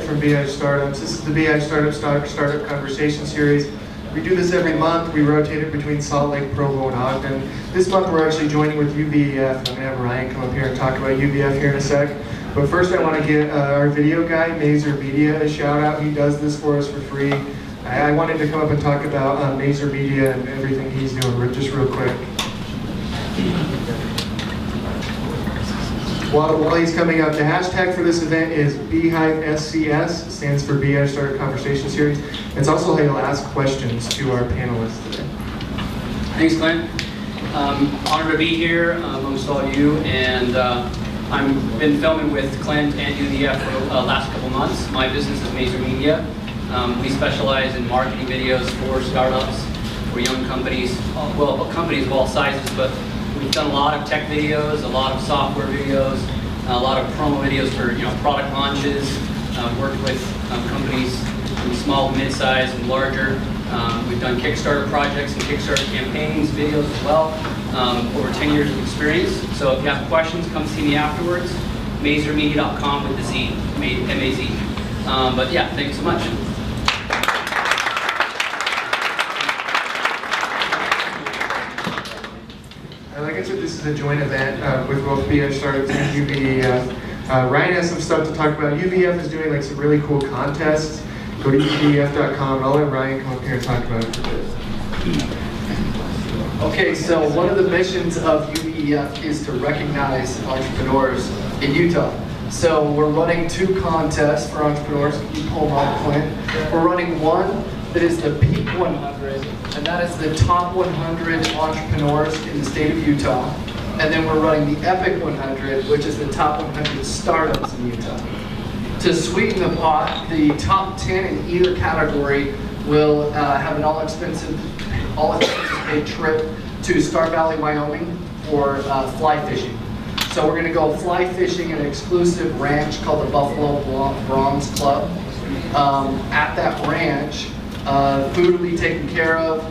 Clint from Beehive Startups. This is the Beehive Startup Conversation Series. We do this every month. We rotate it between Salt Lake, Provo, and Ogden. This month we're actually joining with UVEF. I'm going to have Ryan come up here and talk about UVEF here in a sec. But first I want to give our video guy, Mazer Media, a shout out. He does this for us for free. I wanted to come up and talk about Mazer Media and everything he's doing just real quick. While he's coming up, the hashtag for this event is BeehiveSCS, stands for Beehive Startup Conversation Series. It's also how you'll ask questions to our panelists today. Thanks, Clint. Honored to be here amongst all you, and I've been filming with Clint and UVEF for the last couple months. My business is Mazer Media. We specialize in marketing videos for startups, for young companies, well, companies of all sizes, but we've done a lot of tech videos, a lot of software videos, a lot of promo videos for product launches. Worked with companies from small, mid-size, and larger. We've done Kickstarter projects and Kickstarter campaigns, videos as well. Over 10 years of experience. So if you have questions, come see me afterwards. MazerMedia.com with the Z, M-A-Z. But yeah, thanks so much. Like I said, this is a joint event with both Beehive Startups and UVEF. Ryan has some stuff to talk about. UVEF is doing like some really cool contests. Go to UVEF.com and I'll let Ryan come up here and talk about it for a bit. Okay, so one of the missions of UVEF is to recognize entrepreneurs in Utah. So we're running 2 contests for entrepreneurs. Can you pull them off, Clint? We're running one that is the Peak 100, and that is the top 100 entrepreneurs in the state of Utah. And then we're running the Epic 100, which is the top 100 startups in Utah. To sweeten the pot, the top 10 in either category will have an all-expenses paid trip to Star Valley, Wyoming for fly fishing. So we're going to go fly fishing at an exclusive ranch called the Buffalo Bronze Club. At that ranch, food will be taken care of,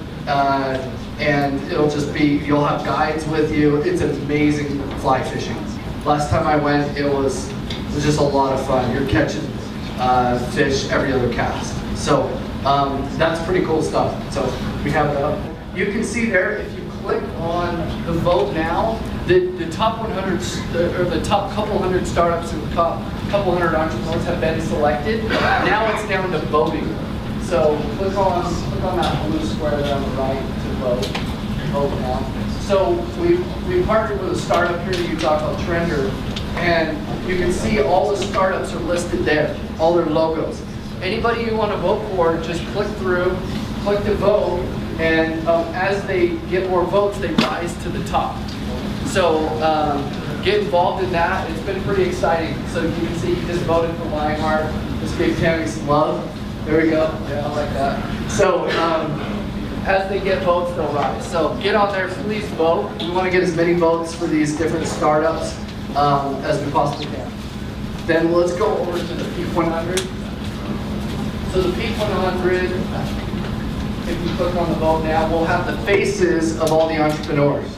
and it'll just be, you'll have guides with you. It's amazing fly fishing. Last time I went, it was just a lot of fun. You're catching fish every other cast. So that's pretty cool stuff. So we have that up. You can see there, if you click on the vote now, the top 100, or the top couple hundred startups and top couple hundred entrepreneurs have been selected. Now it's down to voting. So click on that blue square there on the right to vote. Vote now. So we partnered with a startup here in Utah called Trender, and you can see all the startups are listed there, all their logos. Anybody you want to vote for, just click through, click to vote, and as they get more votes, they rise to the top. So get involved in that. It's been pretty exciting. So you can see you just voted for Lionheart. Just gave Tammy some love. There we go. Yeah, I like that. So as they get votes, they'll rise. So get on there, please vote. We want to get as many votes for these different startups as we possibly can. Then let's go over to the Peak 100. So the Peak 100, if you click on the vote now, we'll have the faces of all the entrepreneurs.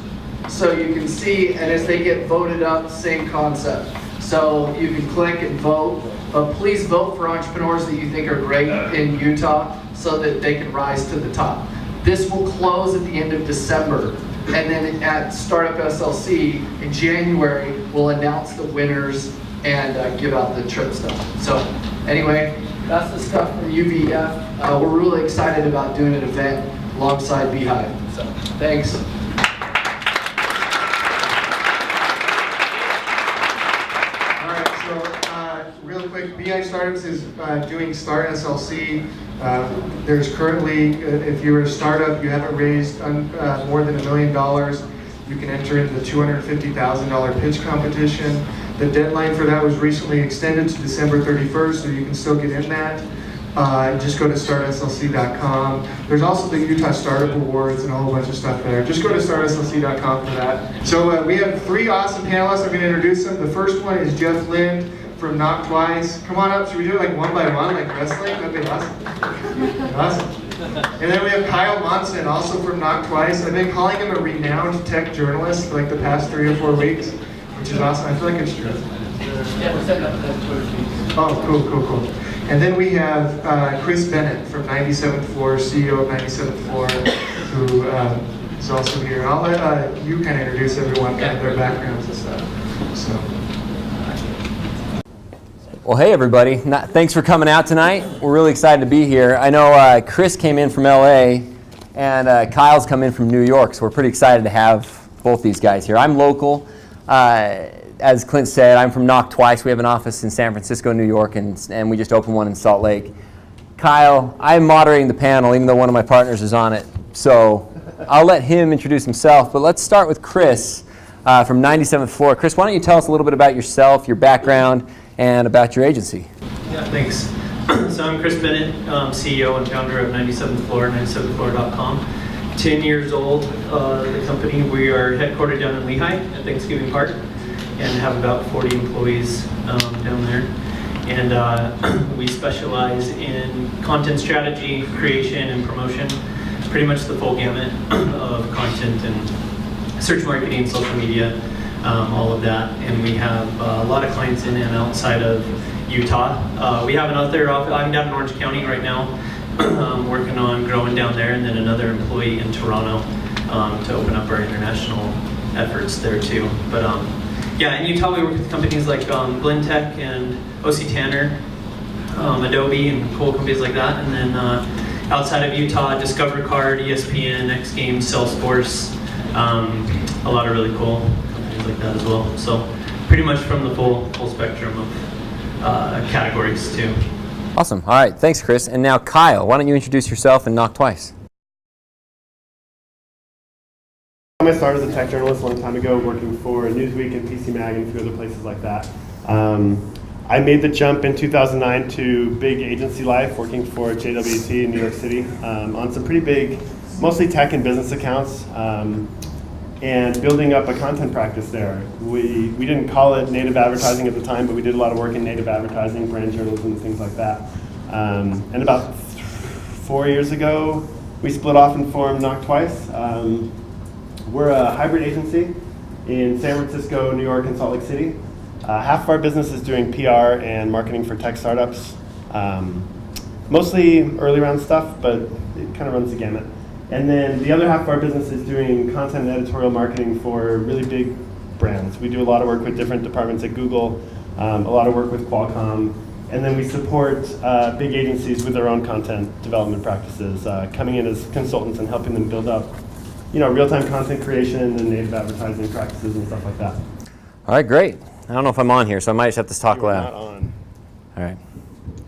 So you can see, and as they get voted up, same concept. So you can click and vote, but please vote for entrepreneurs that you think are great in Utah so that they can rise to the top. This will close at the end of December, and then at Startup SLC in January, we'll announce the winners and give out the trip stuff. So anyway, that's the stuff from UVEF. We're really excited about doing an event alongside Beehive. So thanks. Real quick, Beehive Startups is doing Start SLC. There's currently, if you're a startup, you haven't raised more than $1 million, you can enter into the $250,000 pitch competition. The deadline for that was recently extended to December 31st, so you can still get in that. Just go to startslc.com. There's also the Utah Startup Awards and a whole bunch of stuff there. Just go to startslc.com for that. So we have 3 awesome panelists. I'm going to introduce them. The first one is Jeff Lind from Knock Twice. Come on up. Should we do it like one by one, like wrestling? That'd be awesome. Awesome. And then we have Kyle Monson, also from Knock Twice. I've been calling him a renowned tech journalist for like the past 3 or 4 weeks, which is awesome. I feel like it's true. Yeah, we're setting up the Twitter feed. Oh, cool. And then we have Chris Bennett from 97th Floor, CEO of 97th Floor, who is also here. And I'll let you kind of introduce everyone, kind of their backgrounds and stuff. So. Well, hey everybody, thanks for coming out tonight. We're really excited to be here. I know Chris came in from LA and Kyle's come in from New York, so we're pretty excited to have both these guys here. I'm local. As Clint said, I'm from Knock Twice. We have an office in San Francisco, New York, and we just opened one in Salt Lake. Kyle, I'm moderating the panel, even though one of my partners is on it, so I'll let him introduce himself, but let's start with Chris from 97th Floor. Chris, why don't you tell us a little bit about yourself, your background, and about your agency. Yeah, thanks. So I'm Chris Bennett, CEO and founder of 97th Floor, 97thfloor.com. 10 years old, the company. We are headquartered down in Lehigh at Thanksgiving Park and have about 40 employees down there. And we specialize in content strategy, creation, and promotion. Pretty much the full gamut of content and search marketing, social media, all of that. And we have a lot of clients in and outside of Utah. We have another office. I'm down in Orange County right now, working on growing down there, and then another employee in Toronto to open up our international efforts there too. But yeah, in Utah we work with companies like Blend Tech and OC Tanner, Adobe, and cool companies like that. And then outside of Utah, Discover Card, ESPN, X Games, Salesforce, a lot of really cool companies like that as well. So pretty much from the full spectrum of categories too. Awesome. All right. Thanks, Chris. And now, Kyle, why don't you introduce yourself and Knock Twice? I started as a tech journalist a long time ago, working for Newsweek and PC Mag and a few other places like that. I made the jump in 2009 to big agency life, working for JWT in New York City on some pretty big, mostly tech and business accounts, and building up a content practice there. We didn't call it native advertising at the time, but we did a lot of work in native advertising, brand journalism, things like that. And about 4 years ago, we split off and formed Knock Twice. We're a hybrid agency in San Francisco, New York, and Salt Lake City. Half of our business is doing PR and marketing for tech startups. Mostly early round stuff, but it kind of runs the gamut. And then the other half of our business is doing content and editorial marketing for really big brands. We do a lot of work with different departments at Google, a lot of work with Qualcomm, and then we support big agencies with their own content development practices, coming in as consultants and helping them build up real-time content creation and native advertising practices and stuff like that. All right, great. I don't know if I'm on here, so I might just have to talk You're loud. not on. All right.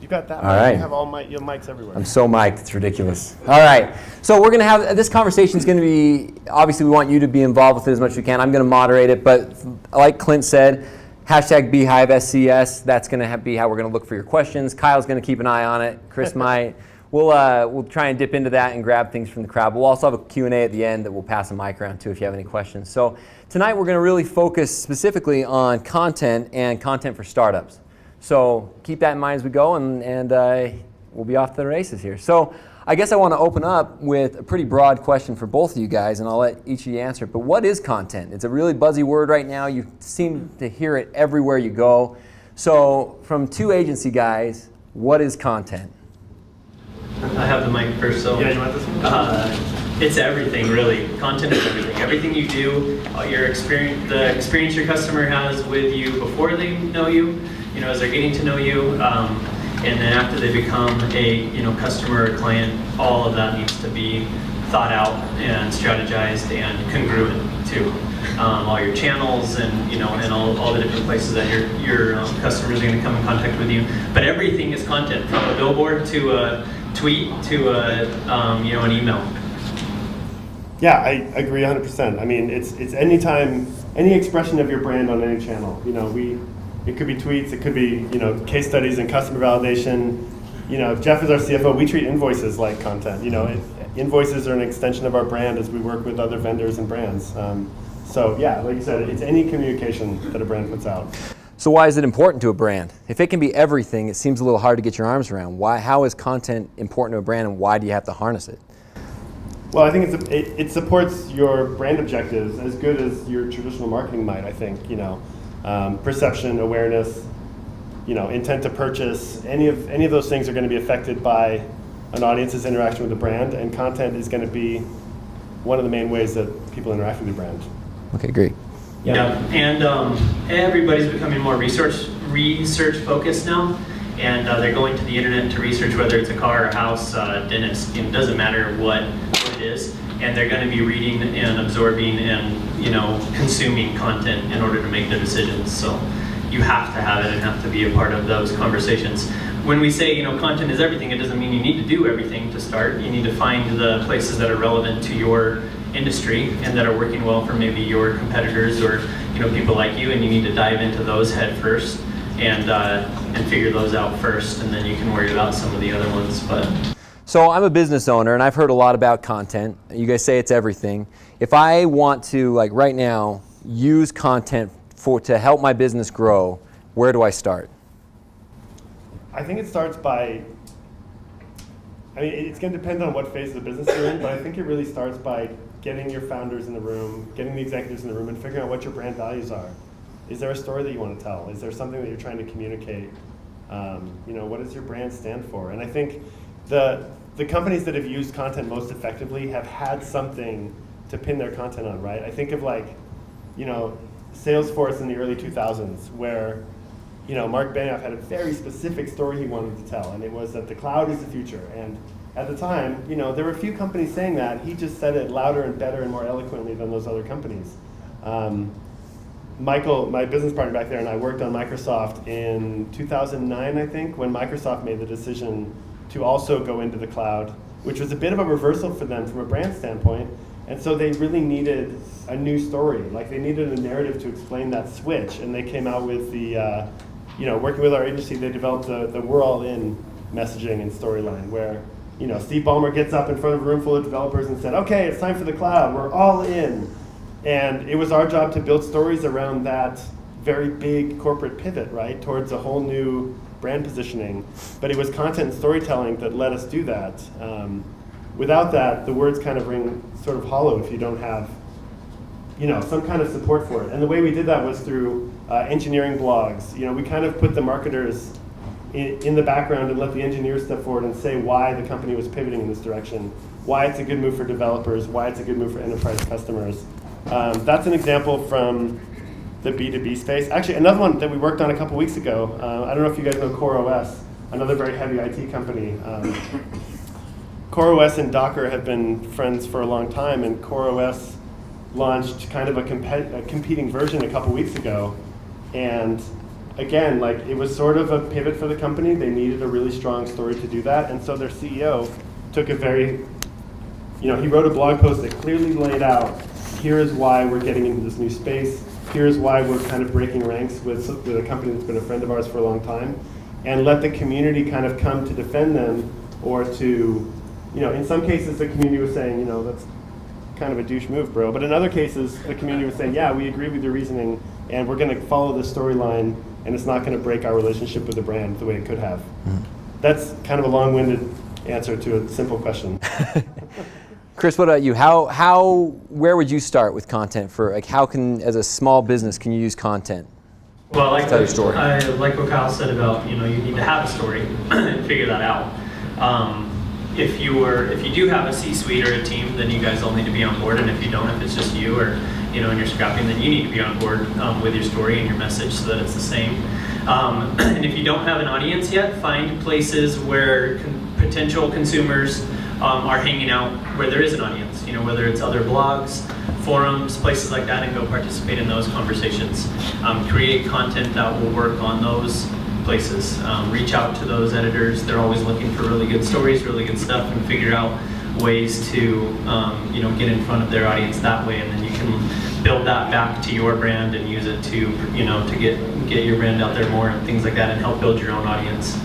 You got that. All right. You have you have mics everywhere. I'm so mic'd, it's ridiculous. All right, so we're gonna have, this conversation is gonna be, obviously we want you to be involved with it as much as you can. I'm gonna moderate it, but like Clint said, hashtag BeehiveSCS, that's gonna be how we're gonna look for your questions. Kyle's gonna keep an eye on it, Chris might. We'll try and dip into that and grab things from the crowd. We'll also have a Q&A at the end that we'll pass a mic around to if you have any questions. So tonight we're gonna really focus specifically on content and content for startups. So keep that in mind as we go, and we'll be off to the races here. So I guess I want to open up with a pretty broad question for both of you guys, and I'll let each of you answer it. But what is content? It's a really buzzy word right now. You seem to hear it everywhere you go. So from two agency guys, what is content? I have the mic first, so Yeah, you want this one? it's everything really. Content is everything. Everything you do, your experience, the experience your customer has with you before they know you, as they're getting to know you, and then after they become a customer or client, all of that needs to be thought out and strategized and congruent to all your channels and and all the different places that your customers are going to come in contact with you. But everything is content, from a billboard to a tweet to an email. Yeah, I agree 100%. I mean, it's any expression of your brand on any channel. It could be tweets, it could be case studies and customer validation. Jeff is our CFO. We treat invoices like content. Invoices are an extension of our brand as we work with other vendors and brands. So yeah, like you said, it's any communication that a brand puts out. So why is it important to a brand? If it can be everything, it seems a little hard to get your arms around. How is content important to a brand, and why do you have to harness it? Well, I think it supports your brand objectives as good as your traditional marketing might, I think. Perception, awareness, intent to purchase, any of those things are going to be affected by an audience's interaction with the brand, and content is going to be one of the main ways that people interact with the brand. Okay, great. Yeah, and everybody's becoming more research focused now, and they're going to the internet to research whether it's a car, a house, dentist. It doesn't matter what it is, and they're going to be reading and absorbing and consuming content in order to make their decisions. So you have to have it and have to be a part of those conversations. When we say content is everything, it doesn't mean you need to do everything to start. You need to find the places that are relevant to your industry and that are working well for maybe your competitors or people like you, and you need to dive into those head first and figure those out first, and then you can worry about some of the other ones. But So I'm a business owner and I've heard a lot about content. You guys say it's everything. If I want to, like right now, use content to help my business grow, where do I start? I think it starts by, it's going to depend on what phase of the business you're in, but I think it really starts by getting your founders in the room, getting the executives in the room, and figuring out what your brand values are. Is there a story that you want to tell? Is there something that you're trying to communicate? What does your brand stand for? And I think the companies that have used content most effectively have had something to pin their content on, right? I think of Salesforce in the early 2000s, where Mark Benioff had a very specific story he wanted to tell, and it was that the cloud is the future. And at the time, there were a few companies saying that. He just said it louder and better and more eloquently than those other companies. Michael, my business partner back there, and I worked on Microsoft in 2009, I think, when Microsoft made the decision to also go into the cloud, which was a bit of a reversal for them from a brand standpoint. And so they really needed a new story. Like, they needed a narrative to explain that switch. And they came out with the, working with our agency, they developed the We're All In messaging and storyline, where, Steve Ballmer gets up in front of a room full of developers and said, okay, it's time for the cloud, we're all in. And it was our job to build stories around that very big corporate pivot, right, towards a whole new brand positioning. But it was content and storytelling that let us do that. Without that, the words kind of ring sort of hollow if you don't have, some kind of support for it. And the way we did that was through engineering blogs. We kind of put the marketers in the background and let the engineers step forward and say why the company was pivoting in this direction, why it's a good move for developers, why it's a good move for enterprise customers. That's an example from the B2B space. Actually, another one that we worked on a couple weeks ago, I don't know if you guys know CoreOS, another very heavy IT company. CoreOS and Docker have been friends for a long time, and CoreOS launched kind of a competing version a couple weeks ago. And again, it was sort of a pivot for the company. They needed a really strong story to do that. And so their CEO took a very, he wrote a blog post that clearly laid out, here is why we're getting into this new space. Here's why we're kind of breaking ranks with a company that's been a friend of ours for a long time. And let the community kind of come to defend them, or to, in some cases the community was saying, that's kind of a douche move, bro. But in other cases, the community was saying, yeah, we agree with your reasoning, and we're going to follow this storyline, and it's not going to break our relationship with the brand the way it could have. That's kind of a long-winded answer to a simple question. Chris, what about you? Where would you start with content for, how can, as a small business, can you use content? Well, like tell your story. I like what Kyle said about, you need to have a story and figure that out. If you do have a C-suite or a team, then you guys all need to be on board. And if you don't, if it's just you or, and you're scrapping, then you need to be on board with your story and your message so that it's the same. And if you don't have an audience yet, find places where potential consumers are hanging out, where there is an audience, whether it's other blogs, forums, places like that, and go participate in those conversations. Create content that will work on those places. Reach out to those editors. They're always looking for really good stories, really good stuff, and figure out ways to get in front of their audience that way, and then you can build that back to your brand and use it to to get your brand out there more and things like that, and help build your own audience.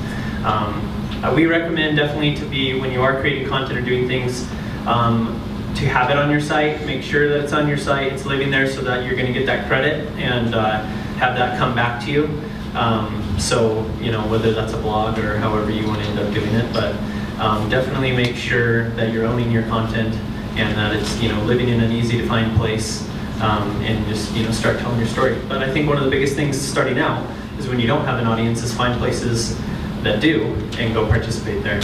We recommend definitely to be, when you are creating content or doing things, to have it on your site. Make sure that it's on your site, it's living there, so that you're going to get that credit and have that come back to you. So whether that's a blog or however you want to end up doing it, but definitely make sure that you're owning your content and that it's living in an easy to find place, and just start telling your story. But I think one of the biggest things starting out is when you don't have an audience, is find places that do and go participate there.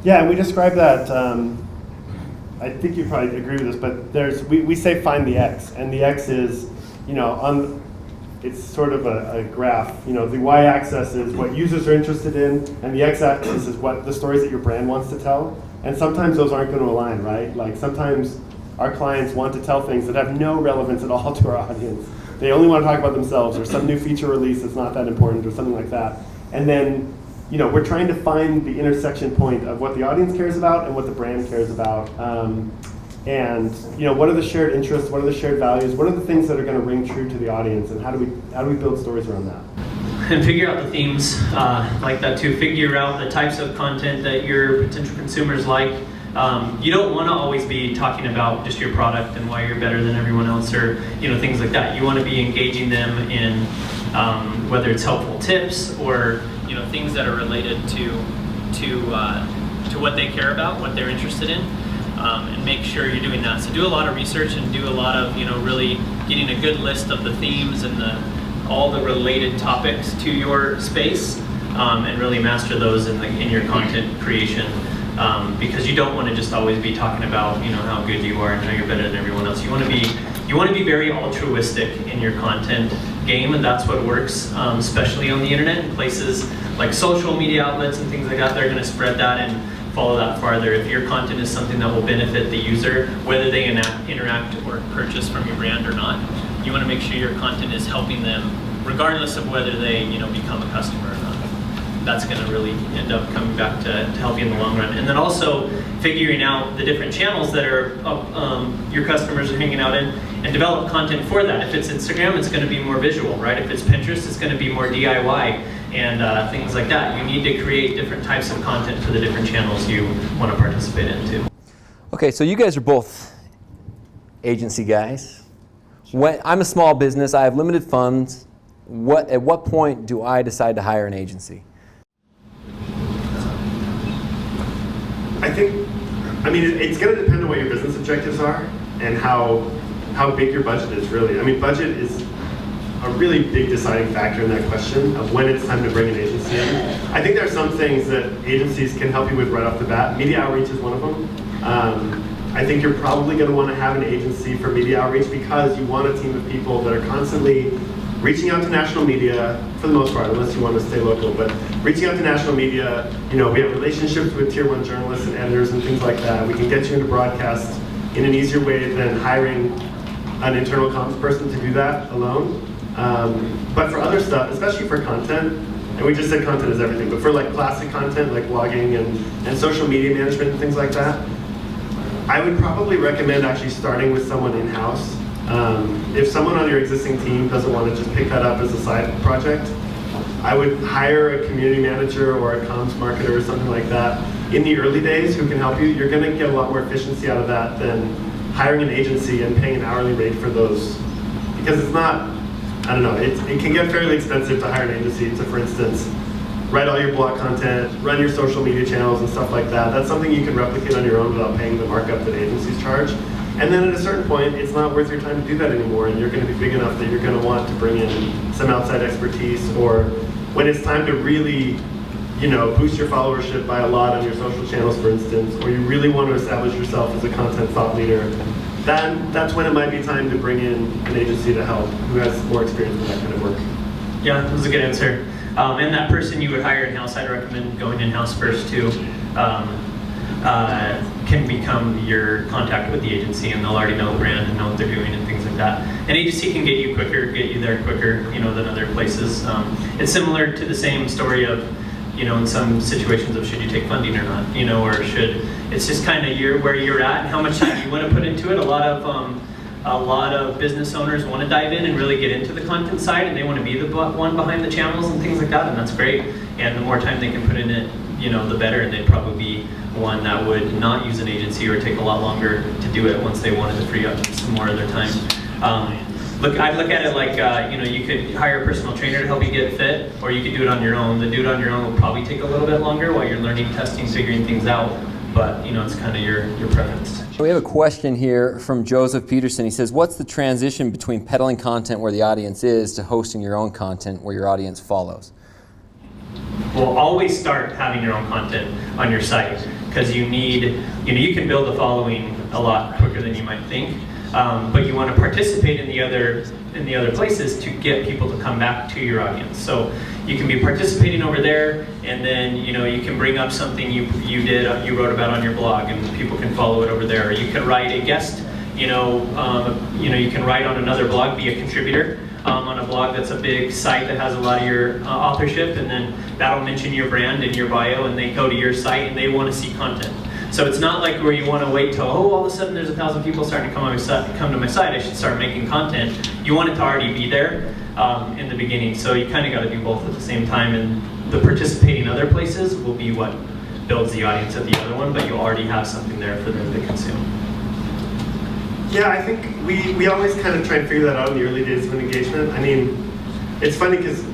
Yeah, and we describe that, I think you probably agree with this, but we say find the X, and the X is, it's sort of a graph. The y-axis is what users are interested in, and the x-axis is what the stories that your brand wants to tell. And sometimes those aren't going to align, right? Like sometimes our clients want to tell things that have no relevance at all to our audience. They only want to talk about themselves or some new feature release that's not that important or something like that. And then, we're trying to find the intersection point of what the audience cares about and what the brand cares about. And what are the shared interests? What are the shared values? What are the things that are going to ring true to the audience? And how do we build stories around that? And figure out the themes like that too. Figure out the types of content that your potential consumers like. You don't want to always be talking about just your product and why you're better than everyone else, or things like that. You want to be engaging them in whether it's helpful tips or things that are related to what they care about, what they're interested in. And make sure you're doing that. So do a lot of research and do a lot of, really getting a good list of the themes and all the related topics to your space, and really master those in your content creation. Because you don't want to just always be talking about, how good you are and how you're better than everyone else. You want to be very altruistic in your content game, and that's what works, especially on the internet and places like social media outlets and things like that. They're going to spread that and follow that farther. If your content is something that will benefit the user, whether they interact or purchase from your brand or not, you want to make sure your content is helping them, regardless of whether they become a customer or not. That's going to really end up coming back to help you in the long run. And then also figuring out the different channels that are your customers are hanging out in, and develop content for that. If it's Instagram, it's going to be more visual, right? If it's Pinterest, it's going to be more DIY. And things like that. You need to create different types of content for the different channels you want to participate in too. Okay, so you guys are both agency guys. I'm a small business, I have limited funds. At what point do I decide to hire an agency? It's going to depend on what your business objectives are and how big your budget is, really. Budget is a really big deciding factor in that question of when it's time to bring an agency in. I think there are some things that agencies can help you with right off the bat. Media outreach is one of them. I think you're probably going to want to have an agency for media outreach because you want a team of people that are constantly reaching out to national media, for the most part, unless you want to stay local, but reaching out to national media. We have relationships with tier 1 journalists and editors and things like that. We can get you into broadcast in an easier way than hiring an internal comms person to do that alone. But for other stuff, especially for content, and we just said content is everything, but for like classic content like blogging and social media management and things like that, I would probably recommend actually starting with someone in-house. If someone on your existing team doesn't want to just pick that up as a side project, I would hire a community manager or a comms marketer or something like that in the early days who can help you. You're going to get a lot more efficiency out of that than hiring an agency and paying an hourly rate for those, because it's not, it can get fairly expensive to hire an agency to, for instance, write all your blog content, run your social media channels and stuff like that. That's something you can replicate on your own without paying the markup that agencies charge. And then at a certain point, it's not worth your time to do that anymore, and you're going to be big enough that you're going to want to bring in some outside expertise, or when it's time to really, boost your followership by a lot on your social channels, for instance, or you really want to establish yourself as a content thought leader, that's when it might be time to bring in an agency to help who has more experience with that kind of work. Yeah, that was a good answer. And that person you would hire in-house, I'd recommend going in-house first too. Can become your contact with the agency, and they'll already know the brand and know what they're doing and things like that. An agency can get you there quicker, than other places. It's similar to the same story of, in some situations of should you take funding or not, or it's just kind of where you're at and how much time you want to put into it. A lot of business owners want to dive in and really get into the content side, and they want to be the one behind the channels and things like that, and that's great. And the more time they can put in it, the better, and they'd probably be one that would not use an agency or take a lot longer to do it once they wanted to free up some more of their time. I'd look at it like, you could hire a personal trainer to help you get fit, or you could do it on your own. The do it on your own will probably take a little bit longer while you're learning, testing, figuring things out. but it's kind of your preference. We have a question here from Joseph Peterson. He says, what's the transition between peddling content where the audience is to hosting your own content where your audience follows? Well, always start having your own content on your site, because you need, you can build a following a lot quicker than you might think, but you want to participate in the other places to get people to come back to your audience. So you can be participating over there, and then you can bring up something you wrote about on your blog, and people can follow it over there. Or you can write a guest, you can write on another blog, be a contributor on a blog that's a big site that has a lot of your authorship, and then that'll mention your brand in your bio, and they go to your site and they want to see content. So it's not like where you want to wait till, all of a sudden there's 1,000 people starting to come to my site, I should start making content. You want it to already be there in the beginning. So you kind of got to do both at the same time, and the participating other places will be what builds the audience at the other one, but you already have something there for them to consume. Yeah, I think we always kind of try and figure that out in the early days of an engagement. I mean, it's funny because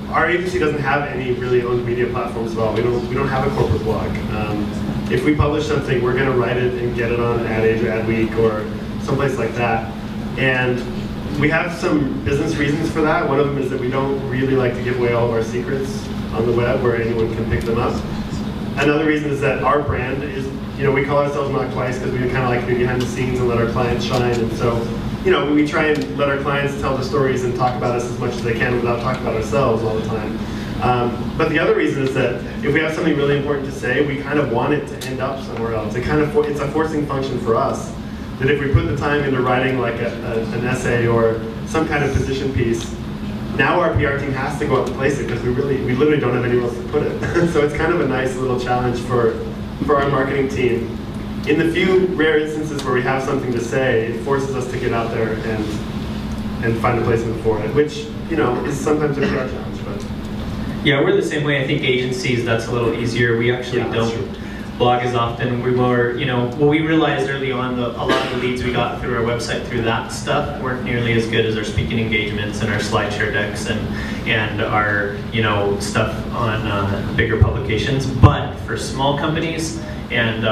our agency doesn't have any really owned media platforms at all. We don't have a corporate blog. If we publish something, we're going to write it and get it on Ad Age or Adweek or someplace like that. And we have some business reasons for that. One of them is that we don't really like to give away all of our secrets on the web where anyone can pick them up. Another reason is that our brand is, we call ourselves Not Twice because we kind of like to be behind the scenes and let our clients shine. And so, we try and let our clients tell the stories and talk about us as much as they can without talking about ourselves all the time. But the other reason is that if we have something really important to say, we kind of want it to end up somewhere else. It's a forcing function for us that if we put the time into writing like an essay or some kind of position piece, now our PR team has to go out and place it because we literally don't have anywhere else to put it. So it's kind of a nice little challenge for our marketing team. In the few rare instances where we have something to say, it forces us to get out there and find a placement for it, which is sometimes a PR challenge. But yeah, we're the same way. I think agencies, that's a little easier. We actually don't blog as often. We we realized early on a lot of the leads we got through our website through that stuff weren't nearly as good as our speaking engagements and our SlideShare decks and our stuff on bigger publications. But for small companies and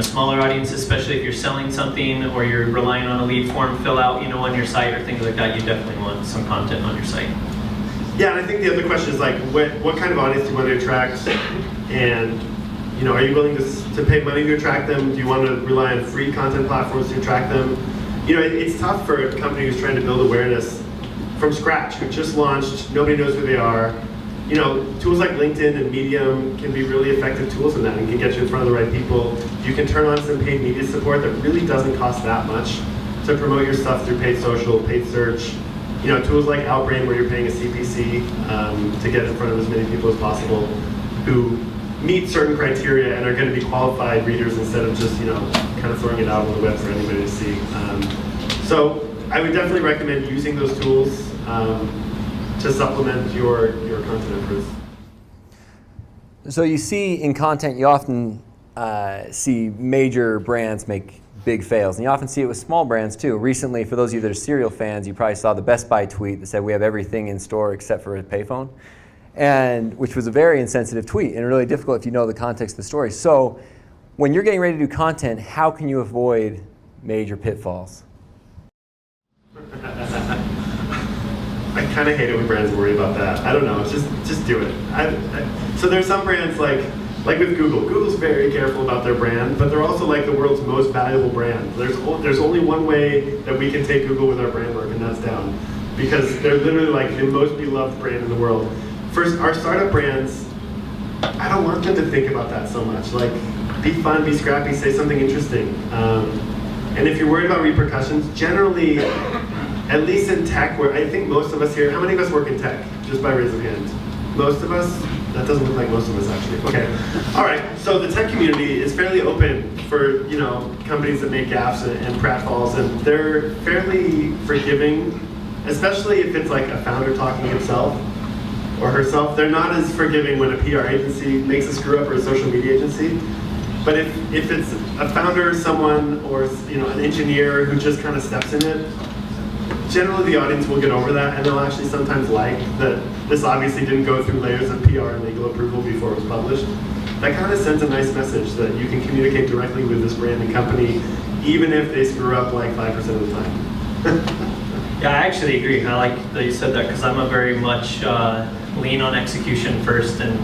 smaller audiences, especially if you're selling something or you're relying on a lead form fill out on your site or things like that, you definitely want some content on your site. Yeah, and I think the other question is like, what kind of audience do you want to attract, and are you willing to pay money to attract them? Do you want to rely on free content platforms to attract them? It's tough for a company who's trying to build awareness from scratch, who just launched, nobody knows who they are. Tools like LinkedIn and Medium can be really effective tools in that and can get you in front of the right people. You can turn on some paid media support that really doesn't cost that much to promote your stuff through paid social, paid search. Tools like Outbrain where you're paying a CPC to get in front of as many people as possible who meet certain criteria and are going to be qualified readers instead of just, kind of throwing it out on the web for anybody to see. So I would definitely recommend using those tools to supplement your content efforts. So you see in content, you often see major brands make big fails, and you often see it with small brands too. Recently, for those of you that are cereal fans, you probably saw the Best Buy tweet that said we have everything in store except for a payphone, and which was a very insensitive tweet and really difficult if you know the context of the story. So when you're getting ready to do content, how can you avoid major pitfalls? I kind of hate it when brands worry about that. I don't know, just do it. So there's some brands like with Google. Google's very careful about their brand, but they're also like the world's most valuable brand. There's only one way that we can take Google with our brand work, and that's down. Because they're literally like the most beloved brand in the world. First, our startup brands, I don't want them to think about that so much. Like, be fun, be scrappy, say something interesting. And if you're worried about repercussions, generally, at least in tech, where I think most of us here, how many of us work in tech? Just by raise of hand. Most of us? That doesn't look like most of us actually. Okay. All right. So the tech community is fairly open for companies that make gaffes and pratfalls, and they're fairly forgiving, especially if it's like a founder talking himself or herself. They're not as forgiving when a PR agency makes a screw up or a social media agency. But if it's a founder, someone, or an engineer who just kind of steps in it, generally the audience will get over that, and they'll actually sometimes like that this obviously didn't go through layers of PR and legal approval before it was published. That kind of sends a nice message that you can communicate directly with this brand and company, even if they screw up like 5% of the time. Yeah, I actually agree. I like that you said that because I'm a very much lean on execution first, and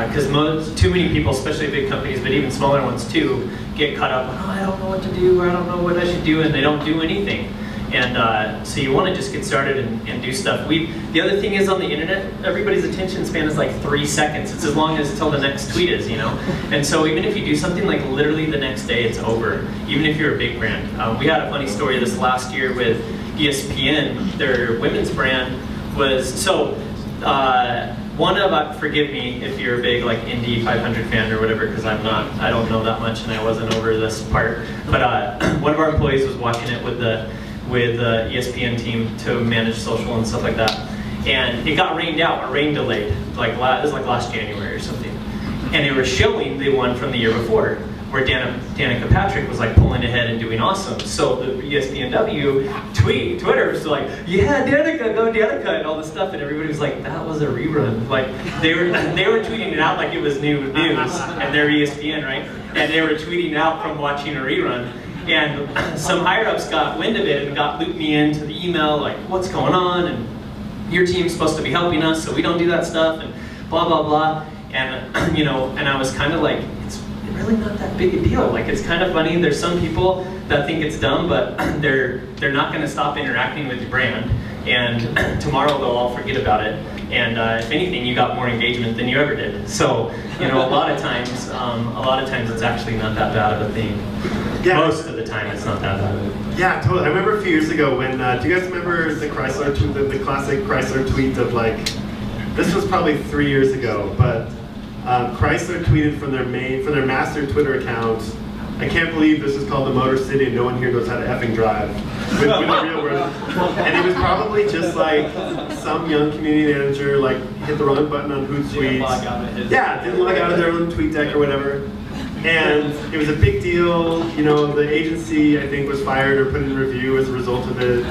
because too many people, especially big companies, but even smaller ones too, get caught up. Oh, I don't know what to do. I don't know what I should do, and they don't do anything. And so you want to just get started and do stuff. The other thing is on the internet, everybody's attention span is like 3 seconds. It's as long as till the next tweet is, you know? And so even if you do something like literally the next day, it's over, even if you're a big brand. We had a funny story this last year with ESPN. Their women's brand was, forgive me if you're a big like Indy 500 fan or whatever, because I don't know that much and I wasn't over this part. But one of our employees was watching it with the ESPN team to manage social and stuff like that. And it got rained out, or rain delayed, it was like last January or something. And they were showing the one from the year before, where Danica Patrick was like pulling ahead and doing awesome. So the ESPNW Twitter was like, yeah, Danica, go Danica, and all this stuff, and everybody was like, that was a rerun. Like they were tweeting it out like it was new news, and they're ESPN, right? And they were tweeting out from watching a rerun. And some higher-ups got wind of it and looped me into the email, like, what's going on? And your team's supposed to be helping us, so we don't do that stuff, and blah, blah, blah. And, and I was kind of like, it's really not that big a deal. Like, it's kind of funny. There's some people that think it's dumb, but they're not going to stop interacting with your brand. And tomorrow they'll all forget about it. And if anything, you got more engagement than you ever did. So, a lot of times it's actually not that bad of a thing. Yeah. Most of the time, it's not that bad. Yeah, totally. I remember a few years ago when, do you guys remember the Chrysler, the classic Chrysler tweet of like, this was probably 3 years ago, but Chrysler tweeted from their master Twitter account, I can't believe this is called the Motor City and no one here knows how to effing drive, with the real word. And it was probably just like some young community manager like hit the wrong button on Hootsuite. Didn't log out of their own tweet deck or whatever. And it was a big deal, the agency I think was fired or put in review as a result of it.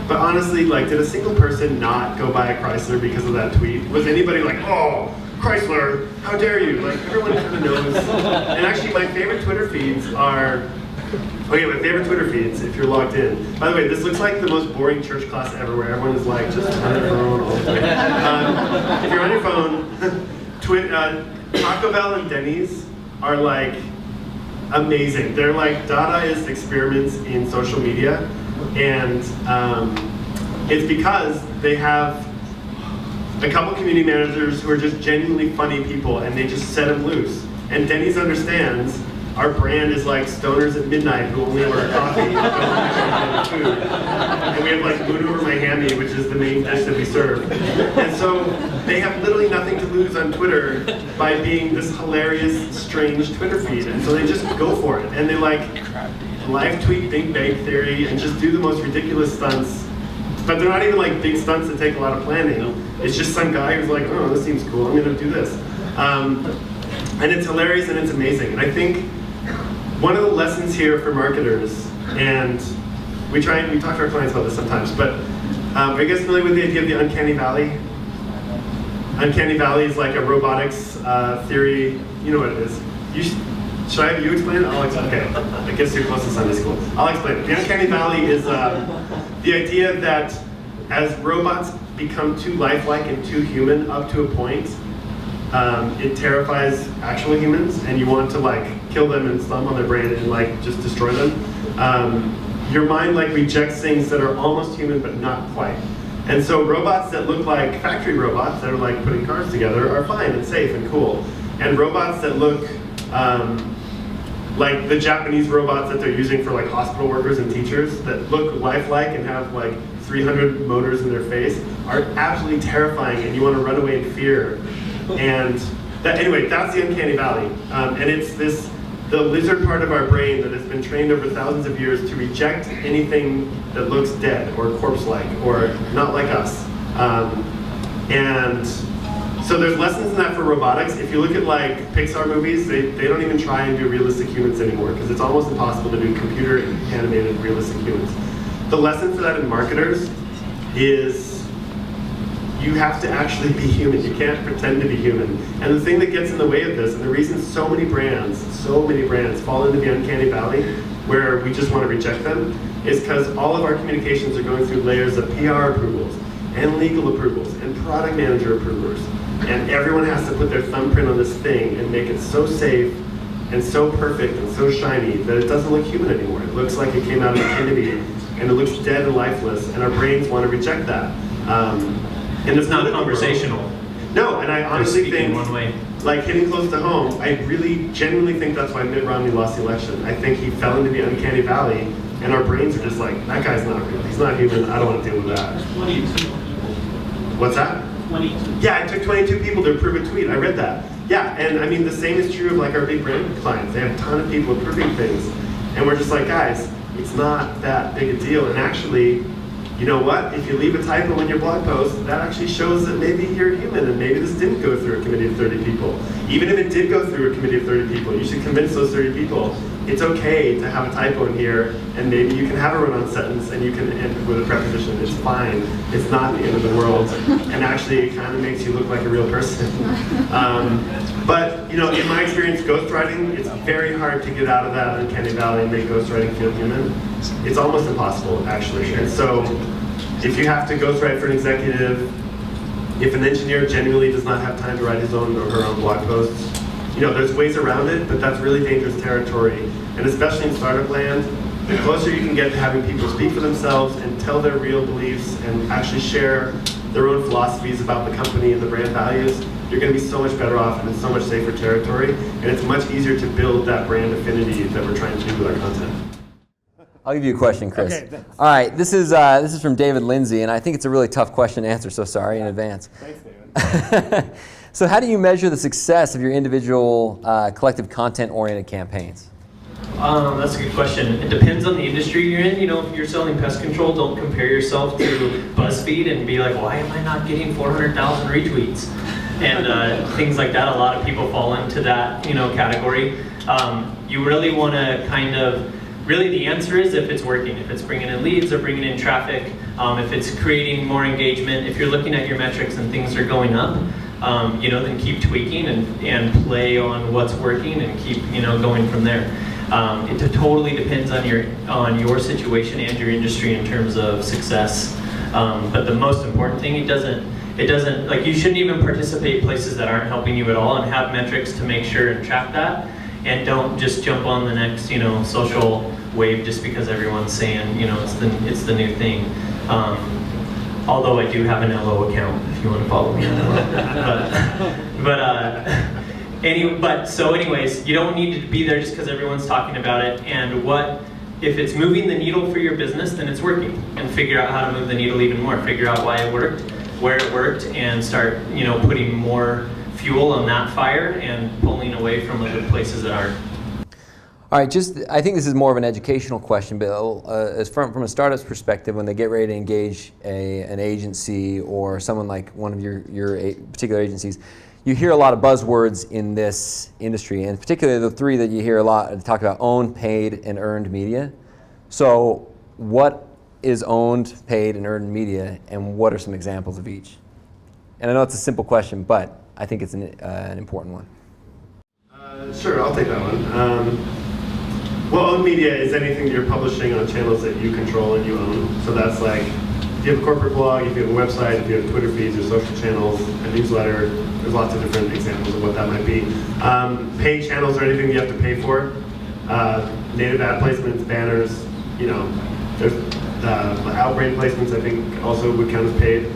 But honestly, like, did a single person not go buy a Chrysler because of that tweet? Was anybody like, oh, Chrysler, how dare you? Like, everyone kind of knows. And actually, my favorite Twitter feeds if you're logged in. By the way, this looks like the most boring church class ever, where everyone is like just on their phone all the time. If you're on your phone, Taco Bell and Denny's are like amazing. They're like Dadaist experiments in social media, and it's because they have a couple community managers who are just genuinely funny people, and they just set them loose. And Denny's understands our brand is like stoners at midnight who only order coffee and don't actually order food. And we have like moon over my hammy, which is the main dish that we serve. And so they have literally nothing to lose on Twitter by being this hilarious, strange Twitter feed. And so they just go for it. And they like live tweet Big Bang Theory and just do the most ridiculous stunts. But they're not even like big stunts that take a lot of planning. It's just some guy who's like, oh, this seems cool, I'm gonna do this. And it's hilarious and it's amazing. And I think one of the lessons here for marketers, and we talk to our clients about this sometimes, but are you guys familiar with the idea of the uncanny valley? Uncanny valley is like a robotics theory. You know what it is. Should I have you explain it? I'll explain. Okay, I guess you're close to Sunday school. I'll explain it. The uncanny valley is the idea that as robots become too lifelike and too human up to a point, it terrifies actual humans, and you want to like kill them and stomp on their brain and like just destroy them. Your mind like rejects things that are almost human but not quite. And so robots that look like factory robots that are like putting cars together are fine and safe and cool. And robots that look like the Japanese robots that they're using for like hospital workers and teachers that look lifelike and have like 300 motors in their face are absolutely terrifying, and you want to run away in fear. And anyway, that's the uncanny valley. And it's the lizard part of our brain that has been trained over thousands of years to reject anything that looks dead or corpse-like or not like us. And so there's lessons in that for robotics. If you look at like Pixar movies, they don't even try and do realistic humans anymore because it's almost impossible to do computer animated realistic humans. The lesson for that in marketers is you have to actually be human. You can't pretend to be human. And the thing that gets in the way of this, and the reason so many brands fall into the uncanny valley where we just want to reject them, is because all of our communications are going through layers of PR approvals and legal approvals and product manager approvers. And everyone has to put their thumbprint on this thing and make it so safe and so perfect and so shiny that it doesn't look human anymore. It looks like it came out of a kidney and it looks dead and lifeless, and our brains want to reject that. And it's not conversational. No, and I honestly think, one way. like hitting close to home, I really genuinely think that's why Mitt Romney lost the election. I think he fell into the uncanny valley, and our brains are just like, that guy's not real. He's not human. I don't want to deal with that. 22 people. What's that? 22. Yeah, it took 22 people to approve a tweet. I read that. Yeah, and I mean, the same is true of like our big brand clients. They have a ton of people approving things. And we're just like, guys, it's not that big a deal. And actually, you know what? If you leave a typo in your blog post, that actually shows that maybe you're human and maybe this didn't go through a committee of 30 people. Even if it did go through a committee of 30 people, you should convince those 30 people it's okay to have a typo in here, and maybe you can have a run-on sentence and you can end with a preposition. It's fine. It's not the end of the world. And actually, it kind of makes you look like a real person. But you know, in my experience, ghostwriting, it's very hard to get out of that uncanny valley and make ghostwriting feel human. It's almost impossible, actually. And so, if you have to ghostwrite for an executive, if an engineer genuinely does not have time to write his own or her own blog posts, you know, there's ways around it, but that's really dangerous territory. And especially in startup land, the closer you can get to having people speak for themselves and tell their real beliefs and actually share their own philosophies about the company and the brand values, you're going to be so much better off and in so much safer territory. And it's much easier to build that brand affinity that we're trying to do with our content. I'll give you a question, Chris. Okay, thanks. All right, this is from David Lindsay, and I think it's a really tough question to answer, so sorry in advance. Thanks, David. So how do you measure the success of your individual collective content-oriented campaigns? That's a good question. It depends on the industry you're in. You know, if you're selling pest control, don't compare yourself to BuzzFeed and be like, why am I not getting 400,000 retweets? And things like that. A lot of people fall into that, you know, category. You really want to kind of, really the answer is if it's working, if it's bringing in leads or bringing in traffic, if it's creating more engagement, if you're looking at your metrics and things are going up, you know, then keep tweaking and play on what's working and keep, you know, going from there. It totally depends on your situation and your industry in terms of success. But the most important thing, it doesn't like, you shouldn't even participate places that aren't helping you at all, and have metrics to make sure and track that, and don't just jump on the next, you know, social wave just because everyone's saying, you know, it's the new thing. Although I do have an LO account if you want to follow me on LO. So anyways, you don't need to be there just because everyone's talking about it. And if it's moving the needle for your business, then it's working. And figure out how to move the needle even more. Figure out why it worked, where it worked, and start, you know, putting more fuel on that fire and pulling away from other places that aren't. All right, I think this is more of an educational question, but as from a startup's perspective, when they get ready to engage an agency or someone like one of your particular agencies, you hear a lot of buzzwords in this industry, and particularly the three that you hear a lot talk about: owned, paid, and earned media. So what is owned, paid, and earned media, and what are some examples of each? And I know it's a simple question, but I think it's an important one. Sure, I'll take that one. Well, owned media is anything that you're publishing on channels that you control and you own. So that's like, if you have a corporate blog, if you have a website, if you have Twitter feeds or social channels, a newsletter, there's lots of different examples of what that might be. Paid channels are anything you have to pay for. Native ad placements, banners, you know, there's outbrain placements I think also would count as paid.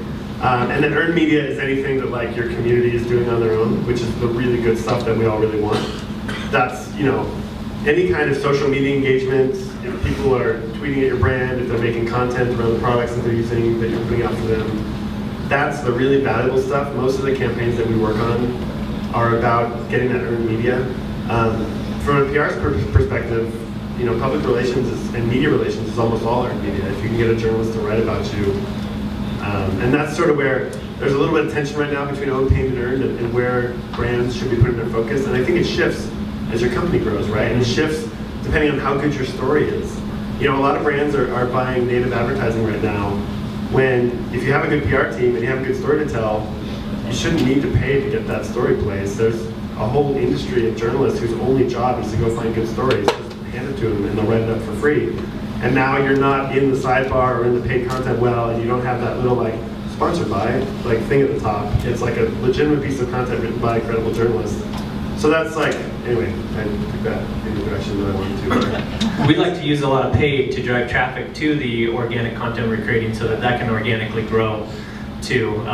And then earned media is anything that like your community is doing on their own, which is the really good stuff that we all really want. That's, you know, any kind of social media engagement, if people are tweeting at your brand, if they're making content around the products that they're using, that you're putting out for them, that's the really valuable stuff. Most of the campaigns that we work on are about getting that earned media. From a PR perspective, you know, public relations and media relations is almost all earned media. If you can get a journalist to write about you, and that's sort of where there's a little bit of tension right now between owned, paid, and earned, and where brands should be putting their focus. And I think it shifts as your company grows, right? And it shifts depending on how good your story is. You know, a lot of brands are buying native advertising right now, when if you have a good PR team and you have a good story to tell, you shouldn't need to pay to get that story placed. There's a whole industry of journalists whose only job is to go find good stories, just hand it to them and they'll write it up for free. And now you're not in the sidebar or in the paid content well, and you don't have that little like sponsored by like thing at the top. It's like a legitimate piece of content written by a credible journalist. So that's like, anyway, I took that in the direction that I wanted to. We like to use a lot of paid to drive traffic to the organic content we're creating so that that can organically grow too.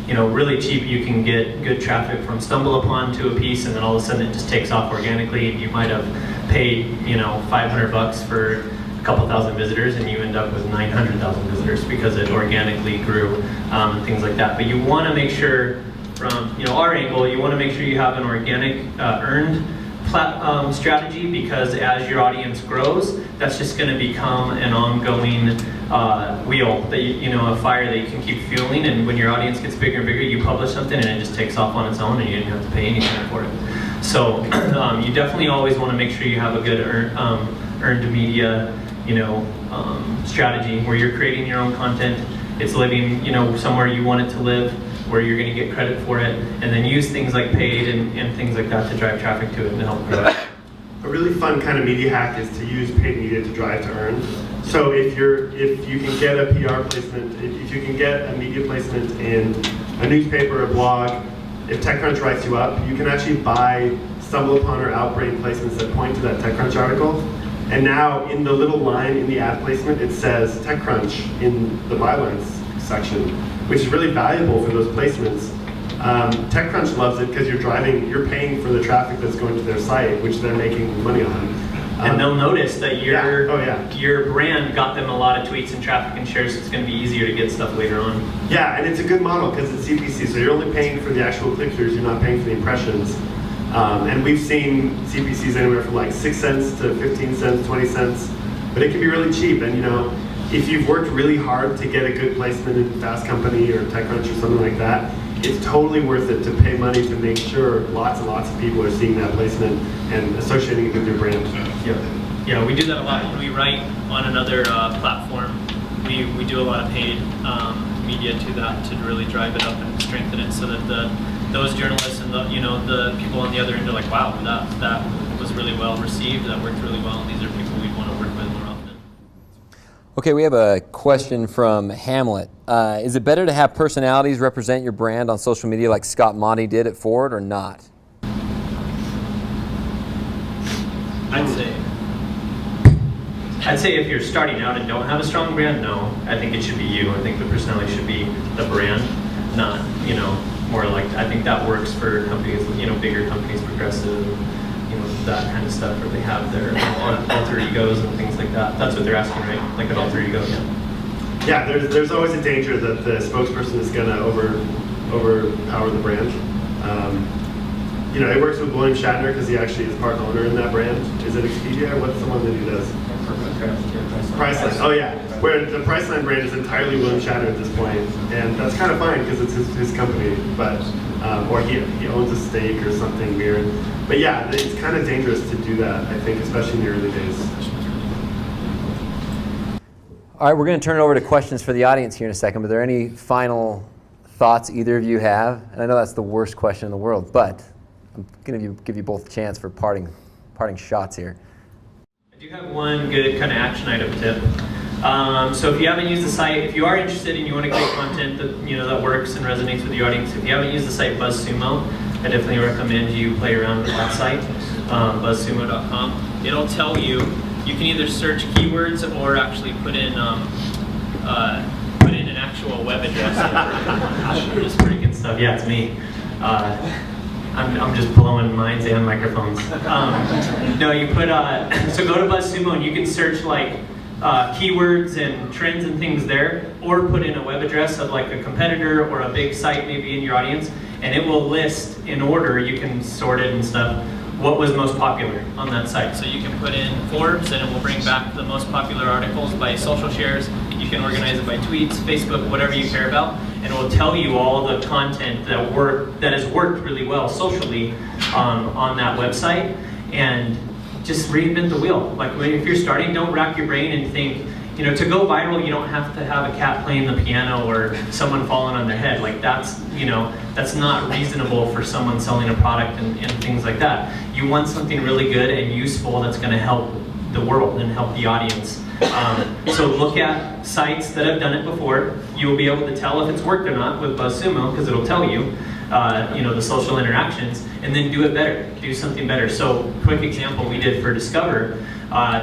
You know, really cheap, you can get good traffic from stumble upon to a piece, and then all of a sudden it just takes off organically. You might have paid, you know, $500 for a couple thousand visitors, and you end up with 900,000 visitors because it organically grew, things like that. But you want to make sure, from our angle, you want to make sure you have an organic earned strategy, because as your audience grows, that's just going to become an ongoing wheel that a fire that you can keep fueling. And when your audience gets bigger and bigger, you publish something and it just takes off on its own, and you didn't have to pay anything for it. So you definitely always want to make sure you have a good earned media strategy where you're creating your own content. It's living somewhere you want it to live, where you're going to get credit for it, and then use things like paid and things like that to drive traffic to it and help grow it. A really fun kind of media hack is to use paid media to drive to earn. So if you can get a PR placement, if you can get a media placement in a newspaper, a blog, if TechCrunch writes you up, you can actually buy stumble upon or outbrain placements that point to that TechCrunch article. And now in the little line in the ad placement, it says TechCrunch in the bylines section, which is really valuable for those placements. TechCrunch loves it because you're paying for the traffic that's going to their site, which they're making money on. And they'll notice that Yeah. your brand got them a lot of tweets and traffic and shares, so it's going to be easier to get stuff later on. Yeah, and it's a good model because it's CPC, so you're only paying for the actual click-throughs, you're not paying for the impressions. And we've seen CPCs anywhere from like 6 cents to 15 cents, 20 cents, but it can be really cheap. And if you've worked really hard to get a good placement in Fast Company or TechCrunch or something like that, it's totally worth it to pay money to make sure lots and lots of people are seeing that placement and associating it with your brand. Yeah, we do that a lot. When we write on another platform, we do a lot of paid media to that to really drive it up and strengthen it, so that those journalists and the people on the other end are like, wow, that was really well received, that worked really well, and these are people we want to work with more often. Okay, we have a question from Hamlet. Is it better to have personalities represent your brand on social media like Scott Monty did at Ford, or not? I'd say if you're starting out and don't have a strong brand, no. I think it should be you. I think the personality should be the brand, not, more like, I think that works for companies, bigger companies, Progressive, that kind of stuff, where they have their alter egos and things like that. That's what they're asking, right? Like an alter ego, yeah. Yeah, there's always a danger that the spokesperson is going to overpower the brand. It works with William Shatner because he actually is part owner in that brand. Is it Expedia? What's the one that he does? Priceline. Oh yeah, where the Priceline brand is entirely William Shatner at this point, and that's kind of fine because it's his company, but or he owns a stake or something weird. But yeah, it's kind of dangerous to do that, I think, especially in the early days. All right, we're going to turn it over to questions for the audience here in a second, but are there any final thoughts either of you have? And I know that's the worst question in the world, but I'm going to give you both a chance for parting shots here. I do have one good kind of action item tip. So if you haven't used the site, if you are interested and you want to create content that that works and resonates with your audience, if you haven't used the site BuzzSumo, I definitely recommend you play around with that site, buzzsumo.com. It'll tell you can either search keywords or actually put in an actual web address. It's pretty good stuff. Yeah, it's me. I'm just blowing minds and microphones. No, you put so go to BuzzSumo and you can search like keywords and trends and things there, or put in a web address of like a competitor or a big site maybe in your audience, and it will list in order. You can sort it and stuff. What was most popular on that site? So you can put in Forbes and it will bring back the most popular articles by social shares. You can organize it by tweets, Facebook, whatever you care about, and it will tell you all the content that has worked really well socially on that website. And just reinvent the wheel. Like if you're starting, don't rack your brain and think, you know, to go viral, you don't have to have a cat playing the piano or someone falling on their head. Like that's, you know, that's not reasonable for someone selling a product and things like that. You want something really good and useful that's going to help the world and help the audience. So look at sites that have done it before. You'll be able to tell if it's worked or not with BuzzSumo because it'll tell you, you know, the social interactions, and then do it better, do something better. So quick example we did for Discover,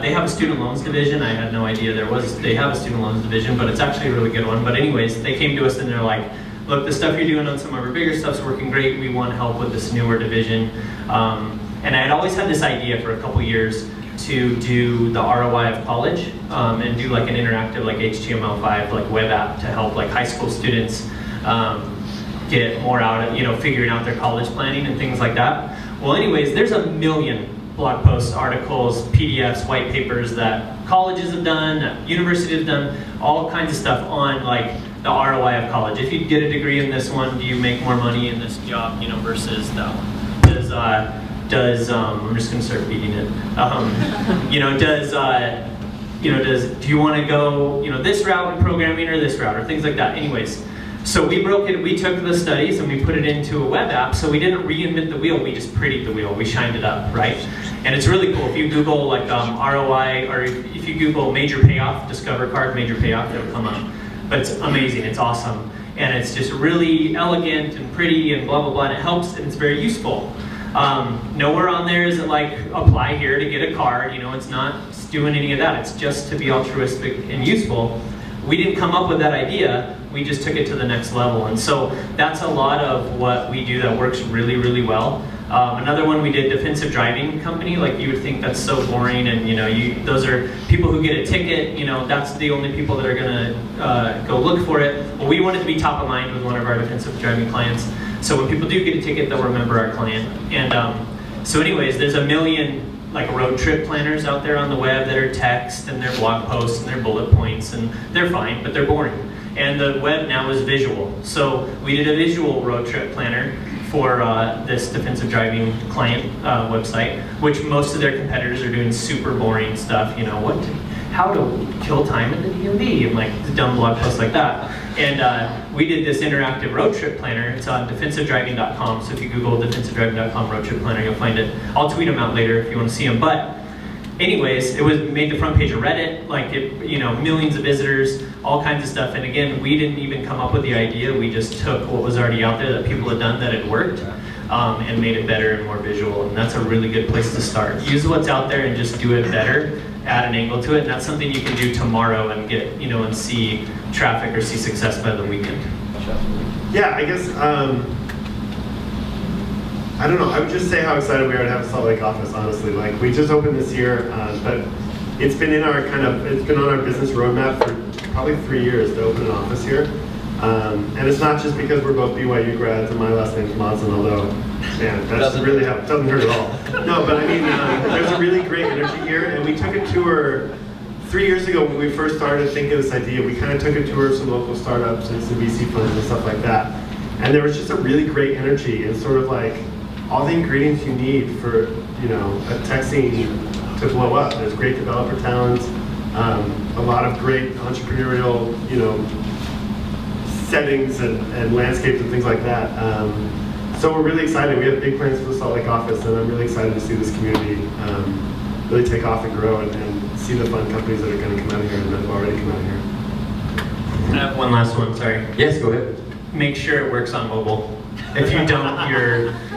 they have a student loans division. I had no idea they have a student loans division, but it's actually a really good one. But anyways, they came to us and they're like, look, the stuff you're doing on some of our bigger stuff's working great. We want help with this newer division. And I had always had this idea for a couple years to do the ROI of college and do like an interactive like HTML5 like web app to help like high school students get more out of, you know, figuring out their college planning and things like that. Well, anyways, there's a million blog posts, articles, PDFs, white papers that colleges have done, that universities have done, all kinds of stuff on like the ROI of college. If you get a degree in this one, do you make more money in this job, you know, versus that one? I'm just gonna start beating it. You know, do you want to go, you know, this route in programming or this route or things like that? Anyways, so we took the studies and we put it into a web app. So we didn't reinvent the wheel, we just prettied the wheel, we shined it up, right? And it's really cool. If you Google like ROI, or if you Google major payoff, Discover card major payoff, it'll come up. But it's amazing, it's awesome. And it's just really elegant and pretty and blah, blah, blah, and it helps and it's very useful. Nowhere on there is it like apply here to get a card, you know, it's not doing any of that. It's just to be altruistic and useful. We didn't come up with that idea, we just took it to the next level. And so that's a lot of what we do that works really, really well. Another one we did, defensive driving company, like you would think that's so boring and you know, those are people who get a ticket, you know, that's the only people that are gonna go look for it. Well, we wanted to be top of mind with one of our defensive driving clients. So when people do get a ticket, they'll remember our client. And so anyways, there's a million like road trip planners out there on the web that are text and they're blog posts and they're bullet points and they're fine, but they're boring. And the web now is visual. So we did a visual road trip planner for this defensive driving client website, which most of their competitors are doing super boring stuff, you know, how to kill time in the DMV and like dumb blog posts like that. And we did this interactive road trip planner. It's on defensivedriving.com. So if you Google defensivedriving.com road trip planner, you'll find it. I'll tweet them out later if you want to see them. But anyways, it made the front page of Reddit, like it, you know, millions of visitors, all kinds of stuff. And again, we didn't even come up with the idea. We just took what was already out there that people had done that had worked and made it better and more visual. And that's a really good place to start. Use what's out there and just do it better, add an angle to it. And that's something you can do tomorrow and get, you know, and see traffic or see success by the weekend. Yeah, I guess, I don't know, I would just say how excited we are to have a Salt Lake office, honestly. Like, we just opened this year, but it's been in our it's been on our business roadmap for probably 3 years to open an office here. And it's not just because we're both BYU grads and my last name's Monson, although, man, that doesn't hurt at all. No, but I mean, there's a really great energy here, and we took a tour 3 years ago when we first started thinking of this idea. We kind of took a tour of some local startups and some VC funds and stuff like that. And there was just a really great energy and sort of like all the ingredients you need for, you know, a tech scene to blow up. There's great developer talent, a lot of great entrepreneurial, you know, settings and landscapes and things like that. So we're really excited. We have big plans for the Salt Lake office, and I'm really excited to see this community really take off and grow and see the fun companies that are going to come out of here and that have already come out of here. I have one last one, sorry. Yes, go ahead. Make sure it works on mobile. If you don't,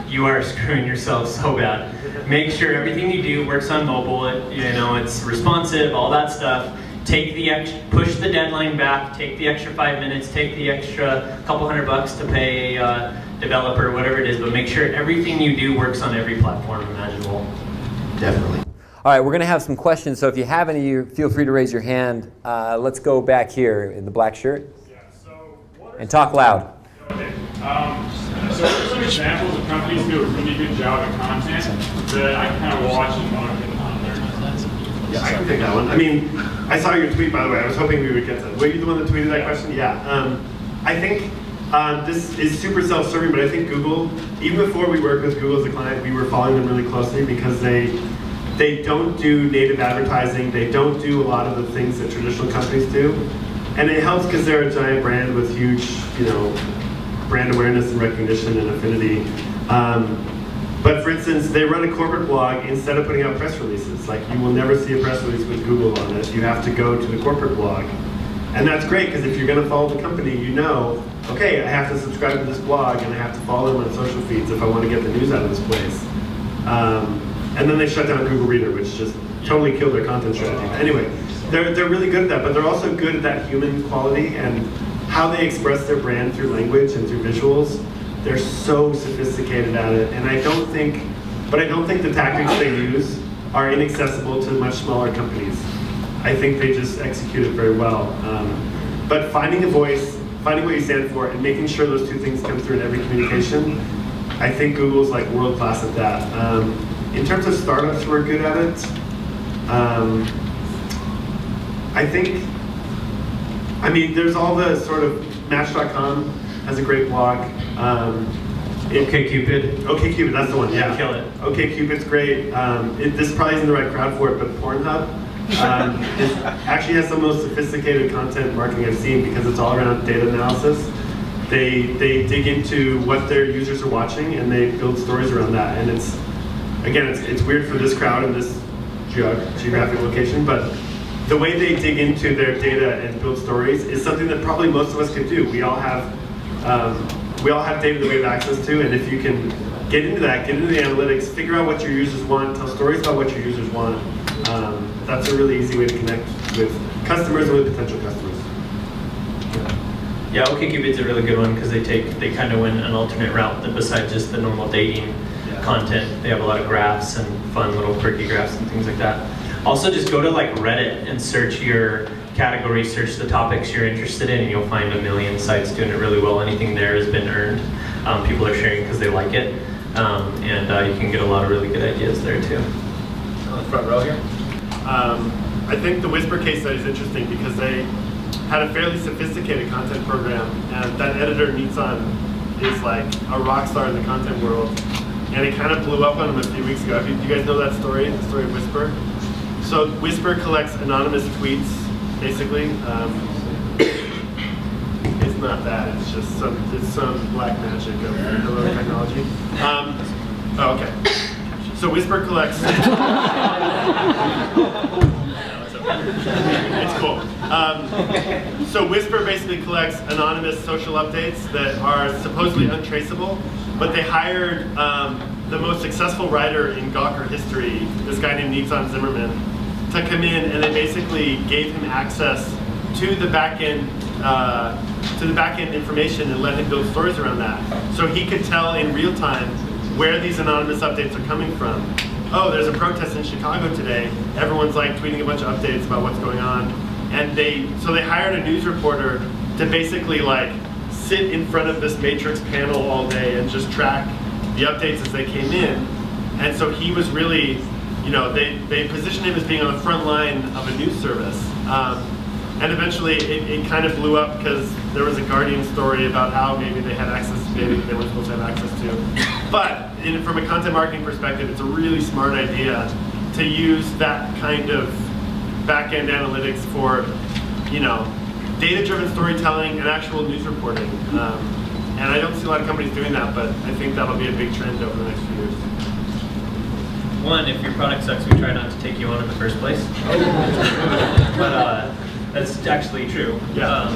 you are screwing yourself so bad. Make sure everything you do works on mobile. It's responsive, all that stuff. Push the deadline back. Take the extra 5 minutes. Take the extra couple $100 to pay a developer, whatever it is. But make sure everything you do works on every platform imaginable. Definitely. All right, we're going to have some questions. So if you have any, feel free to raise your hand. Let's go back here in the black shirt. Yeah. So and talk loud. Okay. So what are some examples of companies do a really good job of content that I can kind of watch and learn? Yeah, I can take that one. I mean, I saw your tweet, by the way. I was hoping we would get to. Were you the one that tweeted that question? Yeah. I think this is super self-serving, but I think Google, even before we worked with Google as a client, we were following them really closely because they They don't do native advertising. They don't do a lot of the things that traditional companies do. And it helps because they're a giant brand with huge, brand awareness and recognition and affinity. But for instance, they run a corporate blog instead of putting out press releases. Like, you will never see a press release with Google on it. You have to go to the corporate blog. And that's great, because if you're going to follow the company, okay, I have to subscribe to this blog and I have to follow them on social feeds if I want to get the news out of this place. And then they shut down Google Reader, which just totally killed their content strategy. But anyway, they're really good at that, but they're also good at that human quality and how they express their brand through language and through visuals. They're so sophisticated at it, and I don't think the tactics they use are inaccessible to much smaller companies. I think they just execute it very well. But finding a voice, finding what you stand for, and making sure those two things come through in every communication, I think Google's like world class at that. In terms of startups who are good at it, there's all the sort of Match.com has a great blog. OkCupid. OkCupid, that's the one, yeah. Kill it. OkCupid's great. This probably isn't the right crowd for it, but Pornhub actually has some of the most sophisticated content marketing I've seen, because it's all around data analysis. They dig into what their users are watching and they build stories around that. And it's weird for this crowd in this geographic location, but the way they dig into their data and build stories is something that probably most of us could do. We all have data that we have access to, and if you can get into that, get into the analytics, figure out what your users want, tell stories about what your users want, that's a really easy way to connect with customers and with potential customers. Yeah, OkCupid's a really good one because they kind of went an alternate route that besides just the normal dating content. They have a lot of graphs and fun little quirky graphs and things like that. Also, just go to like Reddit and search your category, search the topics you're interested in, and you'll find a million sites doing it really well. Anything there has been earned. People are sharing because they like it, and you can get a lot of really good ideas there too. On the front row here. I think the Whisper case study is interesting because they had a fairly sophisticated content program, and that editor, Nitsan, is like a rock star in the content world, and it kind of blew up on him a few weeks ago. Do you guys know that story, the story of Whisper? So Whisper collects anonymous tweets, basically. It's not that, it's just some black magic of hello technology. Okay. So Whisper collects... It's cool. So Whisper basically collects anonymous social updates that are supposedly untraceable, but they hired the most successful writer in Gawker history, this guy named Nitsan Zimmerman, to come in, and they basically gave him access to the back-end information and let him build stories around that. So he could tell in real time where these anonymous updates are coming from. Oh, there's a protest in Chicago today. Everyone's like tweeting a bunch of updates about what's going on. And they hired a news reporter to basically like sit in front of this matrix panel all day and just track the updates as they came in. And so he was really, they positioned him as being on the front line of a news service. And eventually it kind of blew up because there was a Guardian story about how maybe they had access to data that they weren't supposed to have access to. But from a content marketing perspective, it's a really smart idea to use that kind of back-end analytics for, data-driven storytelling and actual news reporting. And I don't see a lot of companies doing that, but I think that'll be a big trend over the next few years. One, if your product sucks, we try not to take you on in the first place. But that's actually true. Yeah.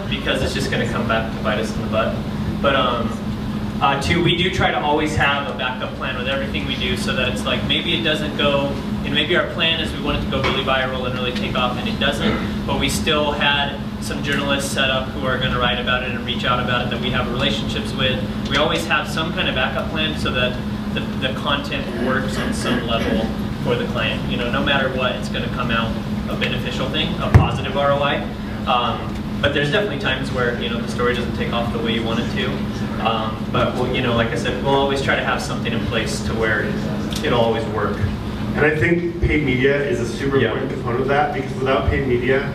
Because it's just going to come back to bite us in the butt. But two, we do try to always have a backup plan with everything we do, so that it's like maybe it doesn't go, and maybe our plan is we want it to go really viral and really take off, and it doesn't, but we still had some journalists set up who are going to write about it and reach out about it that we have relationships with. We always have some kind of backup plan so that the content works on some level for the client. No matter what, it's going to come out a beneficial thing, a positive ROI. But there's definitely times where the story doesn't take off the way you want it to. But like I said, we'll always try to have something in place to where it'll always work. And I think paid media is a super important component of that, because without paid media,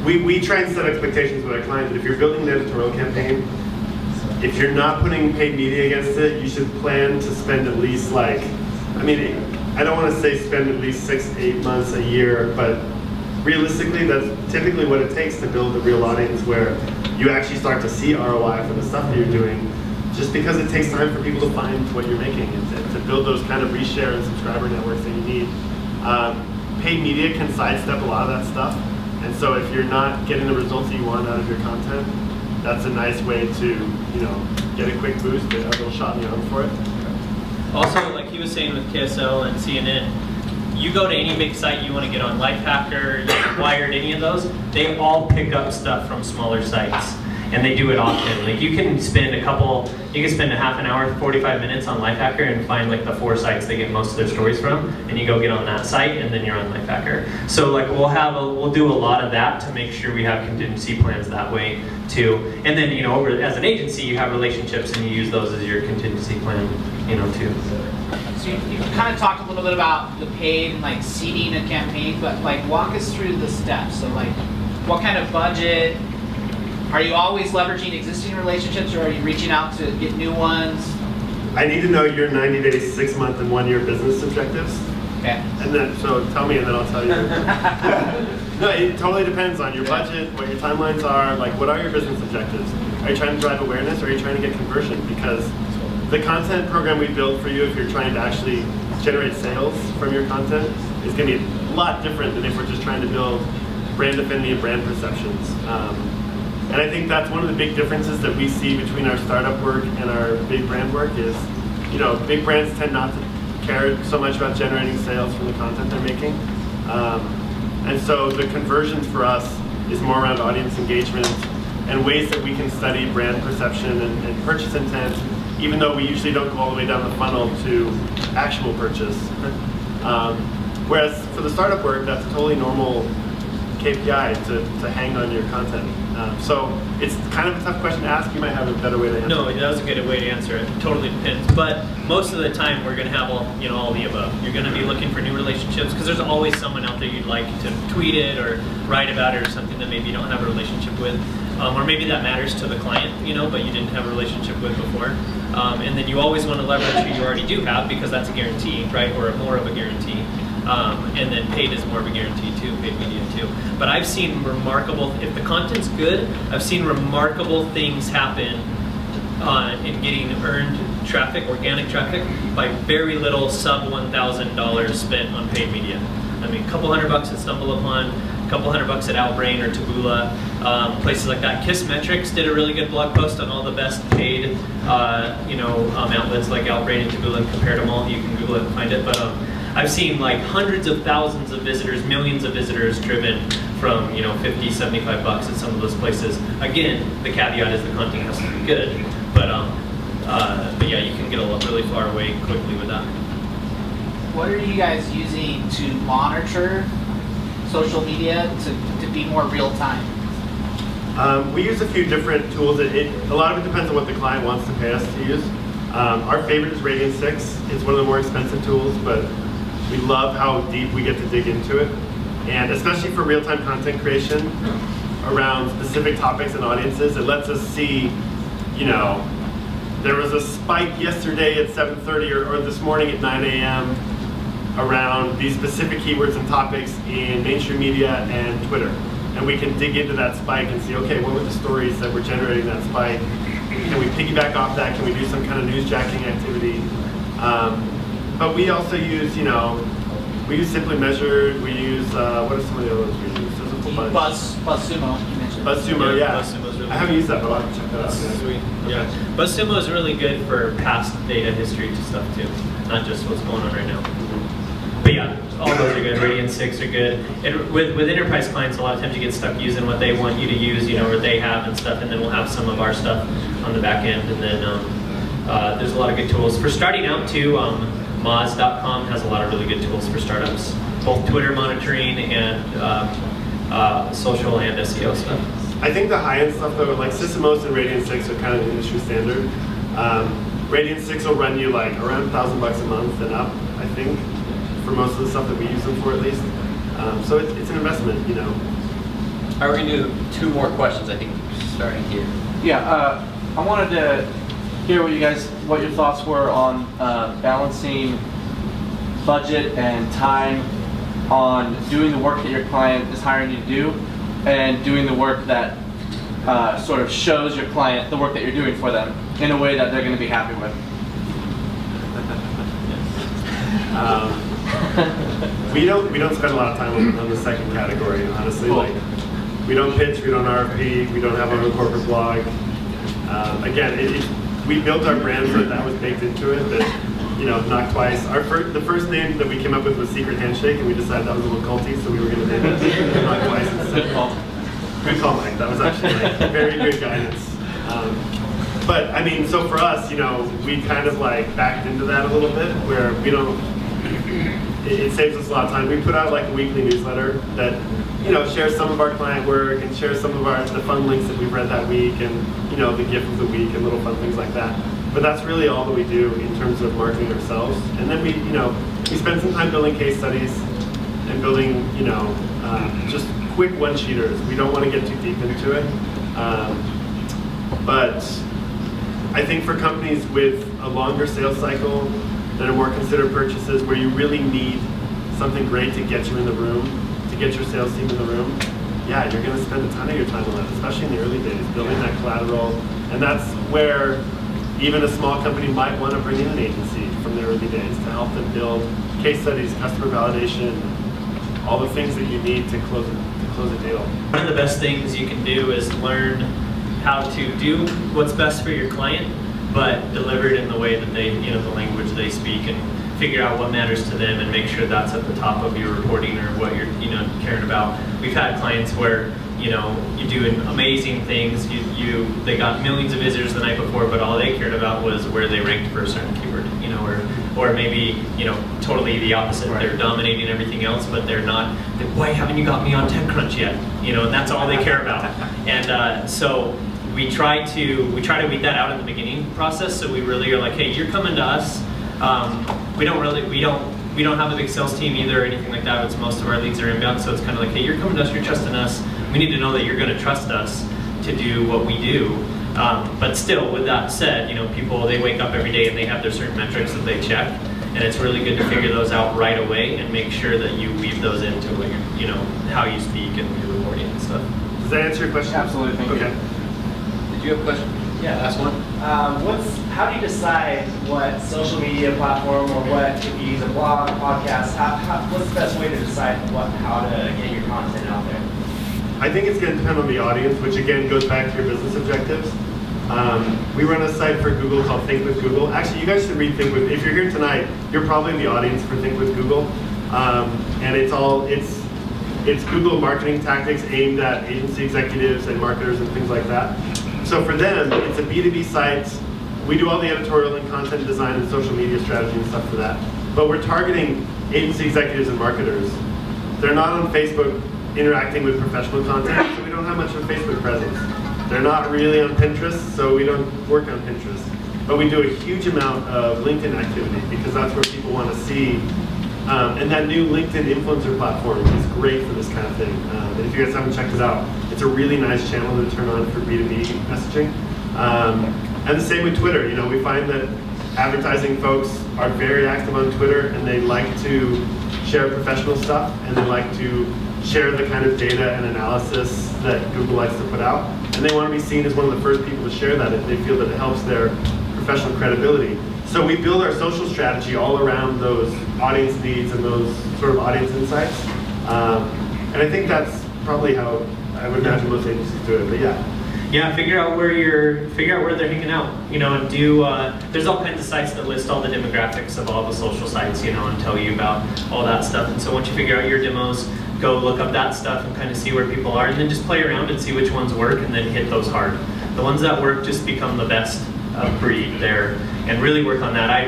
we try and set expectations with our clients. But if you're building an editorial campaign, if you're not putting paid media against it, you should plan to spend at least I don't want to say spend at least 6 to 8 months, a year, but realistically, that's typically what it takes to build a real audience where you actually start to see ROI for the stuff that you're doing, just because it takes time for people to find what you're making and to build those kind of reshare and subscriber networks that you need. Paid media can sidestep a lot of that stuff, and so if you're not getting the results that you want out of your content, that's a nice way to, you know, get a quick boost, get a little shot in the arm for it. Also, like he was saying with KSL and CNN, you go to any big site you want to get on, Lifehacker, Wired, any of those, they all pick up stuff from smaller sites, and they do it often. Like you can spend a half an hour, 45 minutes on Lifehacker and find like the 4 sites they get most of their stories from, and you go get on that site, and then you're on Lifehacker. So like we'll do a lot of that to make sure we have contingency plans that way too. And then, you know, as an agency, you have relationships, and you use those as your contingency plan, you know, too. So you kind of talked a little bit about the paid and like seeding a campaign, but like walk us through the steps. So like, what kind of budget? Are you always leveraging existing relationships, or are you reaching out to get new ones? I need to know your 90-day, 6-month, and 1-year business objectives. Okay. And then, so tell me, and then I'll tell you. No, it totally depends on your budget, what your timelines are, like what are your business objectives? Are you trying to drive awareness, or are you trying to get conversion? Because the content program we build for you, if you're trying to actually generate sales from your content, is going to be a lot different than if we're just trying to build brand affinity and brand perceptions. And I think that's one of the big differences that we see between our startup work and our big brand work is, you know, big brands tend not to care so much about generating sales from the content they're making. And so the conversions for us is more around audience engagement and ways that we can study brand perception and purchase intent, even though we usually don't go all the way down the funnel to actual purchase. Whereas for the startup work, that's a totally normal KPI to hang on your content. So it's kind of a tough question to ask. You might have a better way to answer. No, that was a good way to answer it. Totally depends. But most of the time, we're going to have all the above. You're going to be looking for new relationships because there's always someone out there you'd like to tweet it or write about it or something that maybe you don't have a relationship with, or maybe that matters to the client, you know, but you didn't have a relationship with before. And then you always want to leverage who you already do have because that's a guarantee, right, or more of a guarantee. And then paid is more of a guarantee too, paid media too. But I've seen remarkable, if the content's good, I've seen remarkable things happen in getting earned traffic, organic traffic, by very little sub $1,000 spent on paid media. I mean, a couple $100 at StumbleUpon, a couple $100 at Outbrain or Taboola, places like that. Kissmetrics did a really good blog post on all the best paid, outlets like Outbrain and Taboola, and compared them all. You can Google it and find it, but I've seen like hundreds of thousands of visitors, millions of visitors driven from, you know, $50, $75 at some of those places. Again, the caveat is the content has to be good, but yeah, you can get really far away quickly with that. What are you guys using to monitor social media to be more real time? We use a few different tools. A lot of it depends on what the client wants to pay us to use. Our favorite is Radiant6. It's one of the more expensive tools, but we love how deep we get to dig into it. And especially for real-time content creation around specific topics and audiences, it lets us see, you know, there was a spike yesterday at 7:30 or this morning at 9 a.m. around these specific keywords and topics in mainstream media and Twitter. And we can dig into that spike and see, okay, what were the stories that were generating that spike? Can we piggyback off that? Can we do some kind of newsjacking activity? But we also use, we use Simply Measured. We use, what are some of the others we use? There's a whole bunch. BuzzSumo, you mentioned. BuzzSumo, yeah. BuzzSumo's really I haven't used that, but I'll have to check that out. That's sweet. Yeah. BuzzSumo is really good for past data history to stuff too, not just what's going on right now. But yeah, all those are good. Radiant6 are good. And with enterprise clients, a lot of times you get stuck using what they want you to use, or they have and stuff, and then we'll have some of our stuff on the back end. And then there's a lot of good tools for starting out too. Moz.com has a lot of really good tools for startups, both Twitter monitoring and social and SEO stuff. I think the high-end stuff though, like Sysomos and Radiant6 are kind of the industry standard. Radiant6 will run you like around $1,000 a month and up, I think, for most of the stuff that we use them for at least. So it's an investment, All right, we're going to do 2 more questions, I think, starting here. Yeah, I wanted to hear what your thoughts were on balancing budget and time on doing the work that your client is hiring you to do, and doing the work that sort of shows your client the work that you're doing for them in a way that they're going to be happy with. We don't spend a lot of time on the second category, honestly. Cool. Like, we don't pitch, we don't RFP, we don't have our own corporate blog. Again, we built our brand so that was baked into it. That, you know, knock twice. The first name that we came up with was Secret Handshake, and we decided that was a little culty, so we were going to name it Knock Twice instead. Good call. Good call, Mike. That was actually like very good guidance. But I mean, so for us, you know, we kind of like backed into that a little bit, where we don't. It saves us a lot of time. We put out like a weekly newsletter that, you know, shares some of our client work and shares some of the fun links that we've read that week, and, you know, the gift of the week and little fun things like that. But that's really all that we do in terms of marketing ourselves. And then we spend some time building case studies and building, you know, just quick one-sheeters. We don't want to get too deep into it. But I think for companies with a longer sales cycle, that are more considered purchases, where you really need something great to get you in the room, to get your sales team in the room, yeah, you're going to spend a ton of your time on that, especially in the early days, building that collateral. And that's where even a small company might want to bring in an agency from the early days to help them build case studies, customer validation, all the things that you need to close a deal. One of the best things you can do is learn how to do what's best for your client, but deliver it in the way that they, you know, the language they speak, and figure out what matters to them and make sure that's at the top of your reporting or what you're, you know, caring about. We've had clients where, you know, you're doing amazing things. They got millions of visitors the night before, but all they cared about was where they ranked for a certain keyword, you know, or maybe, you know, totally the opposite. Right. They're dominating everything else, but they're not. Why haven't you got me on TechCrunch yet? You know, and that's all they care about. And so we try to weed that out in the beginning process. So we really are like, hey, you're coming to us. We don't have a big sales team either or anything like that. It's most of our leads are inbound. So it's kind of like, hey, you're coming to us, you're trusting us. We need to know that you're going to trust us to do what we do. But still, with that said, you know, people, they wake up every day and they have their certain metrics that they check. And it's really good to figure those out right away and make sure that you weave those into what you're, you know, how you speak and your reporting and stuff. Does that answer your question? Absolutely. Thank Okay. you. Did you have a question? Yeah, last one. How do you decide what social media platform or what, if you use a blog, podcast, what's the best way to decide how to get your content out there? I think it's going to depend on the audience, which again goes back to your business objectives. We run a site for Google called Think with Google. Actually, you guys should read Think with. If you're here tonight, you're probably in the audience for Think with Google, and it's Google marketing tactics aimed at agency executives and marketers and things like that. So for them, it's a B2B site. We do all the editorial and content design and social media strategy and stuff for that. But we're targeting agency executives and marketers. They're not on Facebook interacting with professional content, so we don't have much of a Facebook presence. They're not really on Pinterest, so we don't work on Pinterest. But we do a huge amount of LinkedIn activity because that's where people want to see. And that new LinkedIn influencer platform is great for this kind of thing. And if you guys haven't checked it out, it's a really nice channel to turn on for B2B messaging. And the same with Twitter. You know, we find that advertising folks are very active on Twitter, and they like to share professional stuff, and they like to share the kind of data and analysis that Google likes to put out. And they want to be seen as one of the first people to share that if they feel that it helps their professional credibility. So we build our social strategy all around those audience needs and those sort of audience insights. And I think that's probably how I would imagine most agencies do it, but yeah. Yeah, figure out where they're hanging out, you know, and there's all kinds of sites that list all the demographics of all the social sites, you know, and tell you about all that stuff. And so once you figure out your demos, go look up that stuff and kind of see where people are, and then just play around and see which ones work, and then hit those hard. The ones that work just become the best of breed there, and really work on that. I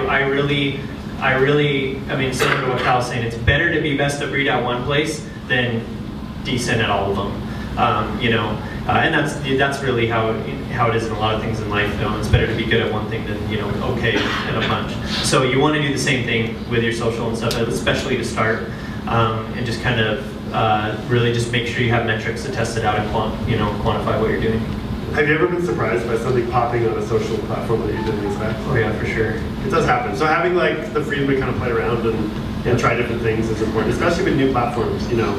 mean, similar to what Kyle's saying, it's better to be best of breed at one place than decent at all of them, you know. And that's really how it is in a lot of things in life. You know, it's better to be good at one thing than, you know, okay at a bunch. So you want to do the same thing with your social and stuff, especially to start, and just kind of really just make sure you have metrics to test it out and quantify what you're doing. Have you ever been surprised by something popping on a social platform that you didn't expect? Oh yeah, for sure. It does happen. So having like the freedom to kind of play around and try different things is important, especially with new platforms. You know,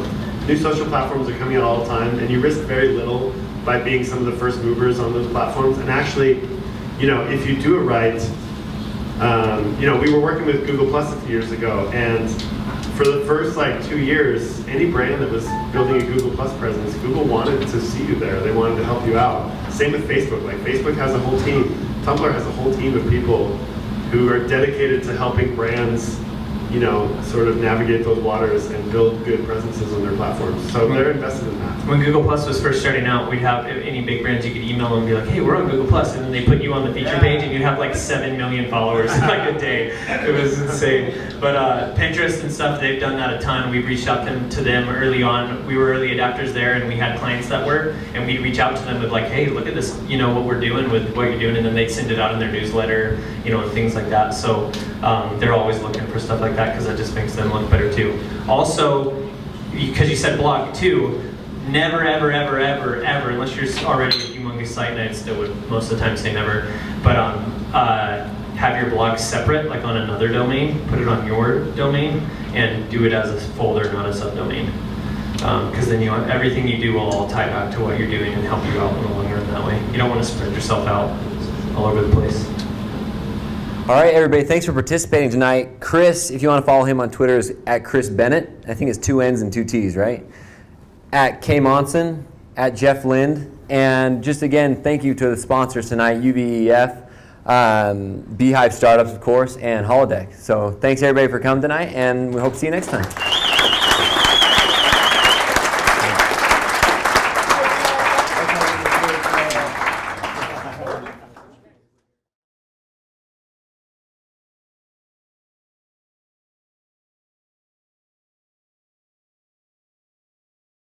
new social platforms are coming out all the time, and you risk very little by being some of the first movers on those platforms. And actually, you know, if you do it right, you know, we were working with Google Plus a few years ago, and for the first like 2 years, any brand that was building a Google Plus presence, Google wanted to see you there. They wanted to help you out. Same with Facebook. Like Facebook has a whole team. Tumblr has a whole team of people who are dedicated to helping brands, you know, sort of navigate those waters and build good presences on their platforms. So they're invested in that. When Google Plus was first starting out, we'd have any big brands you could email them and be like, hey, we're on Google Plus, and then they put you on the feature page and you'd have like 7 million followers in like a day. It was insane. But Pinterest and stuff, they've done that a ton. We've reached out to them early on. We were early adapters there, and we had clients that were, and we'd reach out to them with like, hey, look at this, you know, what we're doing with what you're doing, and then they'd send it out in their newsletter, you know, and things like that. So they're always looking for stuff like that because that just makes them look better too. Also, because you said blog too, never, ever, ever, ever, ever, unless you're already a humongous site, and I still would most of the time say never, but have your blog separate, like on another domain, put it on your domain, and do it as a folder, not a subdomain. Because then everything you do will all tie back to what you're doing and help you out in the long run that way. You don't want to spread yourself out all over the place. All right, everybody, thanks for participating tonight. Chris, if you want to follow him on Twitter, is at Chris Bennett. I think it's 2 N's and 2 T's, right? At K Monson, at Jeff Lind. And just again, thank you to the sponsors tonight, UVEF, BeehiveStartups, of course, and Holodeck. So thanks, everybody, for coming tonight, and we hope to see you next time.